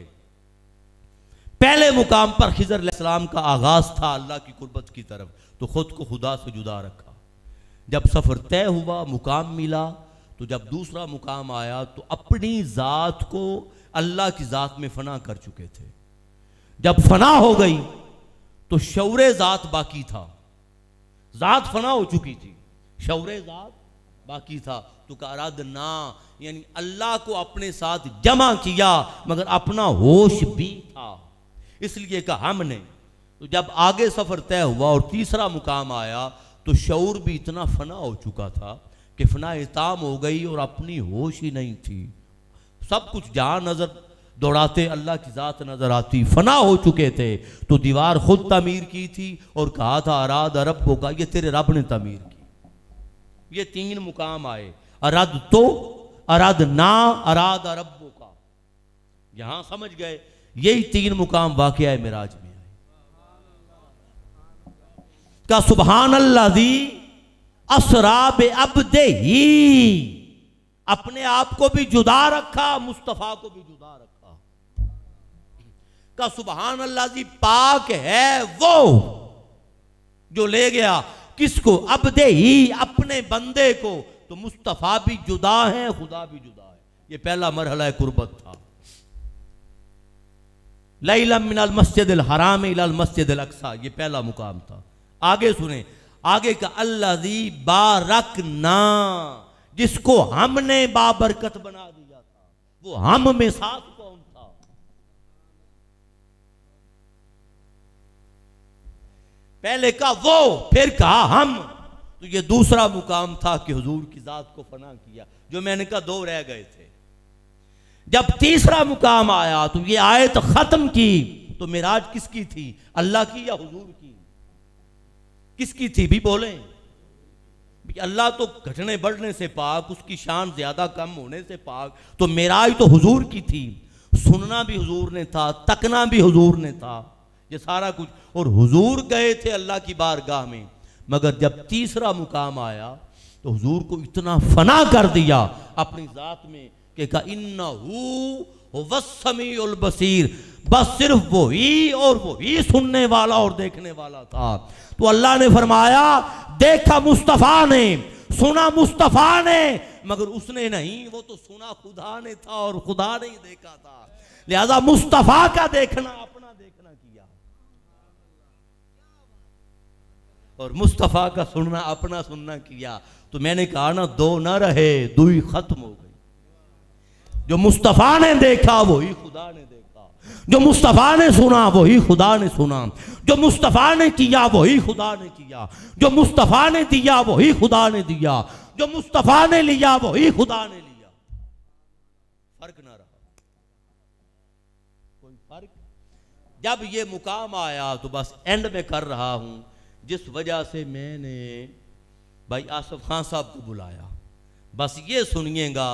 पहले मुकाम पर खिज़र अलैहिस्सलाम का आगाज था अल्लाह की कुर्बत की तरफ, तो खुद को खुदा से जुदा रखा। जब सफर तय हुआ, मुकाम मिला, तो जब दूसरा मुकाम आया तो अपनी जात को अल्लाह की जात में फना कर चुके थे। जब फना हो गई तो शौरे जात बाकी था। जात फना हो चुकी थी, शौरे जात बाकी था। तो का अरद ना, यानी अल्लाह को अपने साथ जमा किया, मगर अपना होश भी था, इसलिए कहा हमने। तो जब आगे सफर तय हुआ और तीसरा मुकाम आया तो शऊर भी इतना फना हो चुका था कि फना इताम हो गई और अपनी होश ही नहीं थी। सब कुछ जहां नजर दौड़ाते अल्लाह की जात नजर आती, फना हो चुके थे। तो दीवार खुद तामीर की थी और कहा था अराद रब्बो का, ये तेरे रब ने तामीर की। ये तीन मुकाम आए, अरद तो, अरद ना, अराद रब्बो का। यहां समझ गए, यही तीन मुकाम वाक़या मिराज में आए। का सुबहान अल्लाज़ी असरा बिअब्दिही, अपने आप को भी जुदा रखा, मुस्तफ़ा को भी जुदा रखा। का सुबहान अल्लाज़ी पाक है वो जो ले गया किसको, अब्दिही, अपने बंदे को। तो मुस्तफ़ा भी जुदा है, खुदा भी जुदा है। ये पहला मरहला कुर्बत था। लैलम मिनल मस्जिदिल हराम इलल मस्जिदिल अक्सा, ये पहला मुकाम था। आगे सुने, आगे का अल्लाज़ी बारकना, जिसको हमने बाबरकत बना दिया था। वो हम में साथ कौन था? पहले का वो, फिर कहा हम। तो ये दूसरा मुकाम था कि हुजूर की जात को फना किया, जो मैंने कहा दो रह गए थे। जब तीसरा मुकाम आया तो ये आयत खत्म की। तो मिराज किसकी थी, अल्लाह की या हुजूर की? किसकी थी भी बोले? अल्लाह तो घटने बढ़ने से पाक, उसकी शान ज्यादा कम होने से पाक। तो मिराज तो हुजूर की थी, सुनना भी हुजूर ने था, तकना भी हुजूर ने था, ये सारा कुछ। और हुजूर गए थे अल्लाह की बारगाह में। मगर जब तीसरा मुकाम आया तो हुजूर को इतना फना कर दिया अपनी जात में कि का इन्नहु हुवस्समीउल बसीर, बस सिर्फ वही और वही सुनने वाला और देखने वाला था। तो अल्लाह ने फरमाया, देखा मुस्तफ़ा ने, सुना मुस्तफ़ा ने, मगर उसने नहीं, वो तो सुना खुदा ने था और खुदा ने ही देखा था। लिहाजा मुस्तफ़ा का देखना अपना देखना किया और मुस्तफ़ा का सुनना अपना सुनना किया। तो मैंने कहा ना, दो ना रहे, दुई खत्म हो गई। जो मुस्तफ़ा ने देखा वही खुदा ने देखा, जो मुस्तफ़ा ने सुना वही खुदा ने सुना, जो मुस्तफ़ा ने किया वही खुदा ने किया, जो मुस्तफ़ा ने दिया वही खुदा ने दिया, जो मुस्तफ़ा ने लिया वही खुदा ने लिया। फर्क ना रहा। कोई फर्क। जब ये मुकाम आया तो बस एंड में कर रहा हूं, जिस वजह से मैंने भाई आसिफ खान साहब को बुलाया, बस ये सुनिएगा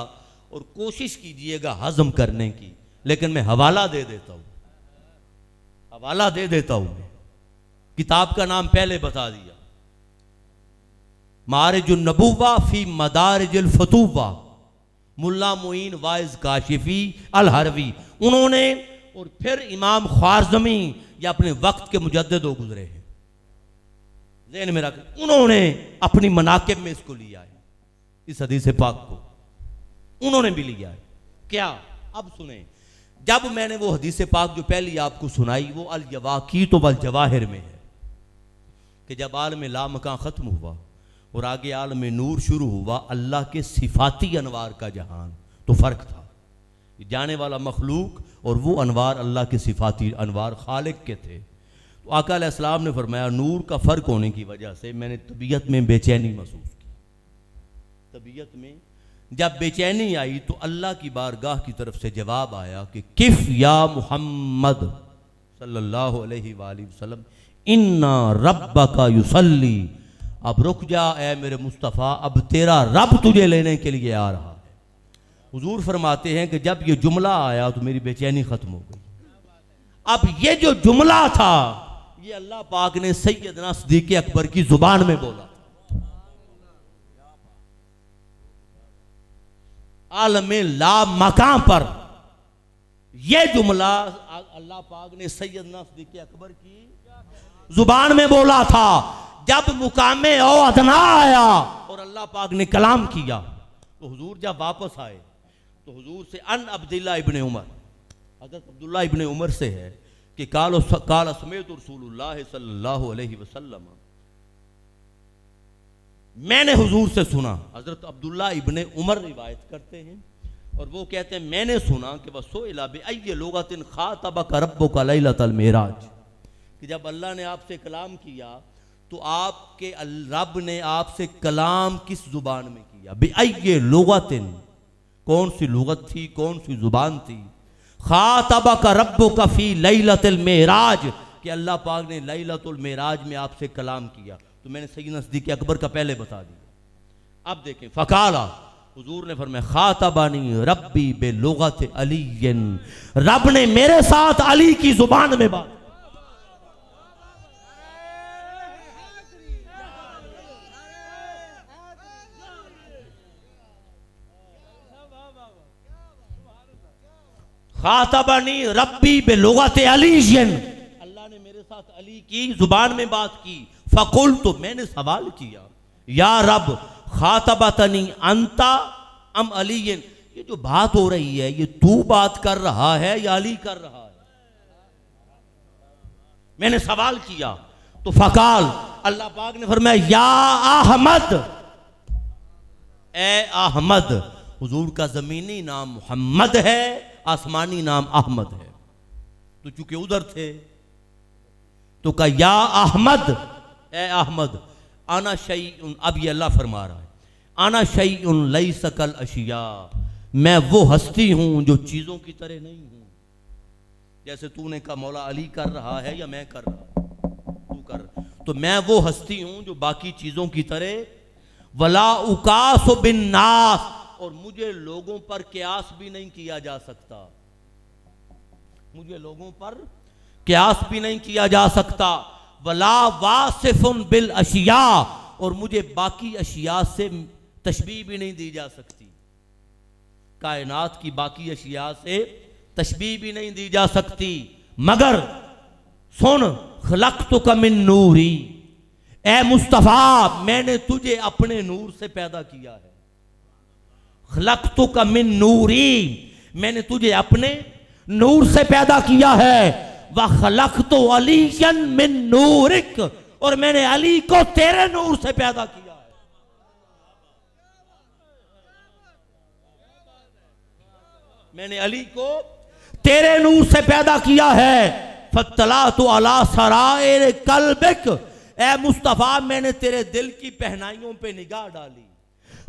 और कोशिश कीजिएगा हजम करने की, लेकिन मैं हवाला दे देता हूं, हवाला दे देता हूं। मैं किताब का नाम पहले बता दिया, मारिजुन नबुव्वा फी मदारिजुल फतूवा, मुल्ला मुईन वाइज काशिफी अल हरवी। उन्होंने और फिर इमाम ख्वारज़मी, ये अपने वक्त के मुजद्दिद गुजरे हैं, ज़हन में रख, उन्होंने अपनी मनाकिब में इसको लिया है, इस हदीस पाक को उन्होंने भी लिया है। क्या? अब सुने, जब मैंने वो हदीस पाक जो पहली आपको सुनाई वो अल यवाकीत वल जवाहिर में है कि जब आलम लामकां ख़त्म हुआ और आगे आलम नूर शुरू हुआ, अल्लाह के सिफाती अनवार का जहान, तो फ़र्क था, जाने वाला मखलूक और वो अनवार अल्लाह के सिफाती अनवार खालिक के थे। तो आका अलैहिस्सलाम ने फरमाया नूर का फ़र्क होने की वजह से मैंने तबीयत में बेचैनी महसूस की। तबीयत में जब बेचैनी आई तो अल्लाह की बारगाह की तरफ से जवाब आया कि किफ़ या मुहम्मद सल्लल्लाहु अलैहि वसल्लम इन्ना रब्बका युसल्ली, अब रुक जा ए मेरे मुस्तफ़ा, अब तेरा रब तुझे लेने के लिए आ रहा है। हुजूर फरमाते हैं कि जब ये जुमला आया तो मेरी बेचैनी खत्म हो गई। अब ये जो जुमला था ये अल्लाह पाक ने सैयदना सिद्दीक़ अकबर की जुबान में बोला। आलमे ला मकां पर यह जुमला अल्लाह पाक ने सैयदना सिद्दीक़ अकबर की जुबान में बोला था। जब मुकामे ओ अदना आया और अल्लाह पाक ने कलाम किया तो हुजूर जब वापस आए तो हुजूर से अन अब्दुल्लाह इब्ने उमर, हज़रत अब्दुल्लाह इब्ने उमर से है कि काल समेत रसूलुल्लाह सल्लल्लाहु अलैहि वसल्लम, मैंने हुजूर से सुना। हज़रत अब्दुल्लाह इब्ने उमर रिवायत करते हैं और वो कहते हैं मैंने सुना कि वसुइला बिअय्यि लुगतिन खातबका रब्बुका लैलतल मेराज, कि जब अल्लाह ने आपसे कलाम किया तो आपके रब ने आपसे कलाम किस जुबान में किया। बिअय्यि लुगतिन, कौन सी लुगत थी, कौन सी जुबान थी। खातबका रब्बुका फी लैलतल मेराज, कि अल्लाह पाक ने लैलतुल मेराज में आपसे कलाम किया। तो मैंने सैयदना सिद्दीक़ अकबर का पहले बता दिया। अब देखें, फ़काला, हुजूर ने फरमाया खातबानी रब्बी बेलुगत अलीयन, रब ने मेरे साथ अली की जुबान में बात। खातबानी रब्बी बेलुगत अलीयन, अल्लाह ने मेरे साथ अली की जुबान में बात की। फ़कुल, तो मैंने सवाल किया, या रब खातबतनी अंता अम अलीयन, ये जो बात हो रही है ये तू बात कर रहा है या अली कर रहा है। मैंने सवाल किया तो फ़काल, अल्लाह पाक ने फरमाया या अहमद, ए अहमद। हुजूर का ज़मीनी नाम मोहम्मद है, आसमानी नाम अहमद है, तो चूंकि उधर थे तो कहा या अहमद, ए अहमद, आना शैउन, अब ये अल्लाह फरमा रहा है आना शैउन लैसा कल अशिया, मैं वो हस्ती हूं जो चीजों की तरह नहीं हूं। जैसे तूने कहा मौला अली कर रहा है या मैं कर रहा हूं, तू कर, तो मैं वो हस्ती हूं जो बाकी चीजों की तरह। वला उकास बिन नास, और मुझे लोगों पर क्यास भी नहीं किया जा सकता, मुझे लोगों पर क्यास भी नहीं किया जा सकता। वला वासिफुन बिल अशिया, और मुझे बाकी अशिया से तशबीह भी नहीं दी जा सकती, कायनात की बाकी अशिया से तशबीह भी नहीं दी जा सकती। मगर सुन, खलक़तुका मिन नूरी, ए मुस्तफ़ा मैंने तुझे अपने नूर से पैदा किया है। खलक़तुका मिन नूरी, मैंने तुझे अपने नूर से पैदा किया है। व खलक़तु अलीयन मिन नूरिक, और मैंने अली को तेरे नूर से पैदा किया है। मैंने अली को तेरे नूर से पैदा किया है। फत्तलातु अला सराइर कल्बिक, ए मुस्तफ़ा मैंने तेरे दिल की पहनाइयों पे निगाह डाली,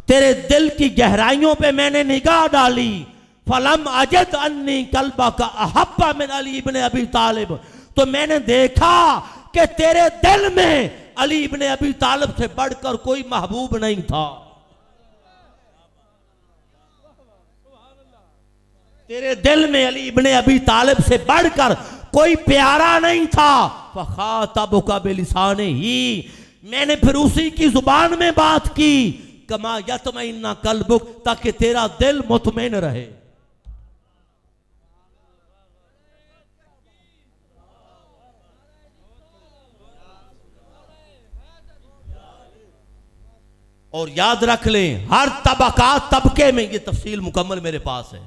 तेरे दिल की गहराइयों पे मैंने निगाह डाली। फलम अजद अन्नी कल्बा का अहब्बा मिन अली इब्न अबी तालिब, तो मैंने देखा कि तेरे दिल में अली इब्न अबी तालिब से बढ़कर कोई महबूब नहीं था। तेरे दिल में अली इब्न अबी तालिब से बढ़कर कोई प्यारा नहीं था। फखातबुका बिलिसाने ही, मैंने फिर उसी की जुबान में बात की, कमा यतमइन्ना कल्बुक, ताकि तेरा दिल मुतमईन रहे। और याद रख लें, हर तबके में, ये तफसील मुकम्मल मेरे पास है।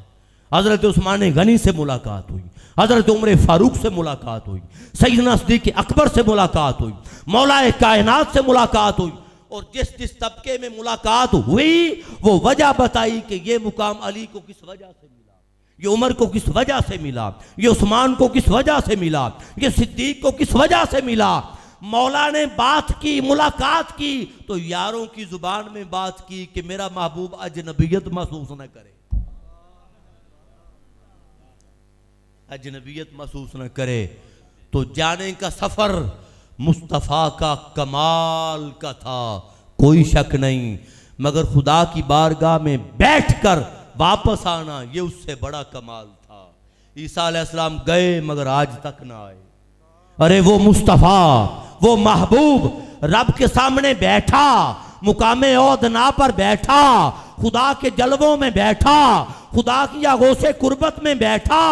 हजरत उस्मान गनी से मुलाकात हुई, हजरत उमर फारूक से मुलाकात हुई, सैयदना सिद्दीक़ अकबर से मुलाकात हुई, मौलाए कायनात से मुलाकात हुई, और जिस जिस तबके में मुलाकात हुई वो वजह बताई कि ये मुकाम अली को किस वजह से मिला, ये उमर को किस वजह से मिला, ये उस्मान को किस वजह से मिला, ये सिद्दीक को किस वजह से मिला। मौला ने बात की, मुलाकात की, तो यारों की जुबान में बात की कि मेरा महबूब अजनबियत महसूस न करे, अजनबियत महसूस न करे। तो जाने का सफर मुस्तफ़ा का कमाल का था, कोई शक नहीं, मगर खुदा की बारगाह में बैठकर वापस आना ये उससे बड़ा कमाल था। ईसा अलैहिस्सलाम गए मगर आज तक ना आए। अरे वो मुस्तफ़ा, वो महबूब रब के सामने बैठा, मुकामे औदना पर बैठा, खुदा के जलवों में बैठा, खुदा की आगोशे कुर्बत में बैठा,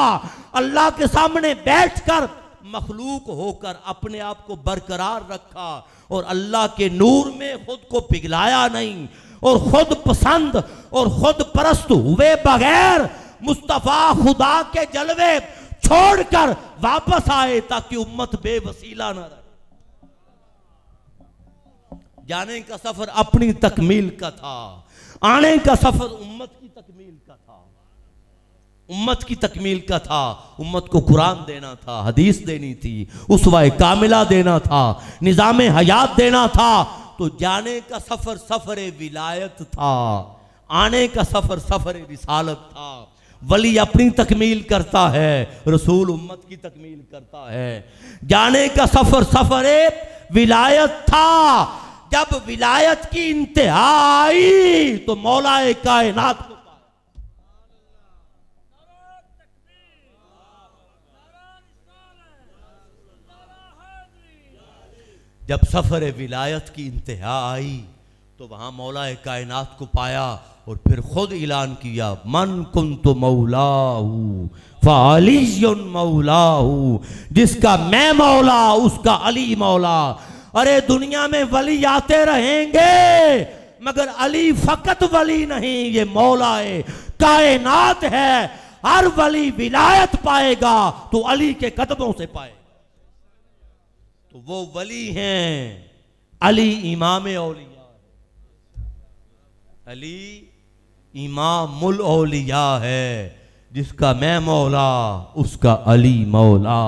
अल्लाह के सामने बैठकर मखलूक होकर अपने आप को बरकरार रखा और अल्लाह के नूर में खुद को पिघलाया नहीं, और खुद पसंद और खुद परस्त हुए बगैर मुस्तफ़ा खुदा के जलवे छोड़कर वापस आए ताकि उम्मत बेवसीला न रहे। जाने का सफर अपनी तकमील का था, आने का सफर उम्मत की तकमील का था, उम्मत की तकमील का था। उम्मत को कुरान देना था, हदीस देनी थी, उसवा कामिला देना था, निज़ाम हयात देना था। तो जाने का सफर सफर विलायत था, आने का सफर सफर रिसालत था। वली अपनी तकमील करता है, रसूल उम्मत की तकमील करता है। जाने का सफर सफर विलायत था। जब विलायत की इंतहा आई तो मौलाए कायनात को जब सफर विलायत की इंतहा आई तो वहां मौलाए कायनात को पाया और फिर खुद ऐलान किया, मन कुन्तु मौलाहू फ़अलियुन मौलाहू, जिसका मैं मौला उसका अली मौला। अरे दुनिया में वली आते रहेंगे मगर अली फकत वली नहीं, ये मौलाए कायनात है। हर वली विलायत पाएगा तो अली के कदमों से पाएगा। तो वो वली हैं अली इमाम औलिया, अली इमामुल औलिया है, जिसका मैं मौला उसका अली मौला।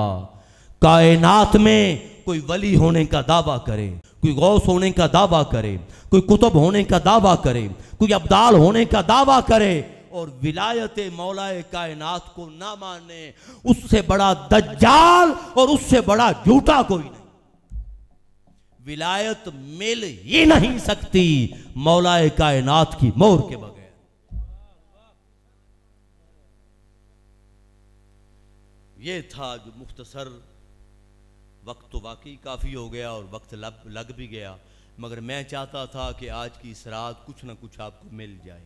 कायनात में कोई वली होने का दावा करे, कोई गौस होने का दावा करे, कोई कुतुब होने का दावा करे, कोई अब्दाल होने का दावा करे और विलायत मौलाए कायनात को ना माने, उससे बड़ा दज्जाल और उससे बड़ा झूठा कोई नहीं। विलायत मिल ही नहीं सकती मौलाए कायनात की मोहर के बगैर। ये था जो मुख्तसर, वक्त तो वाकई काफ़ी हो गया और वक्त लग भी गया, मगर मैं चाहता था कि आज की इस रात कुछ ना कुछ आपको मिल जाए।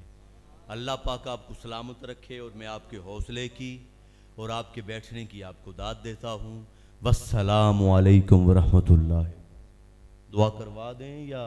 अल्लाह पाक आपको सलामत रखे और मैं आपके हौसले की और आपके बैठने की आपको दाद देता हूँ। वस्सलामु अलैकुम वरहमतुल्लाह। दुआ करवा दें या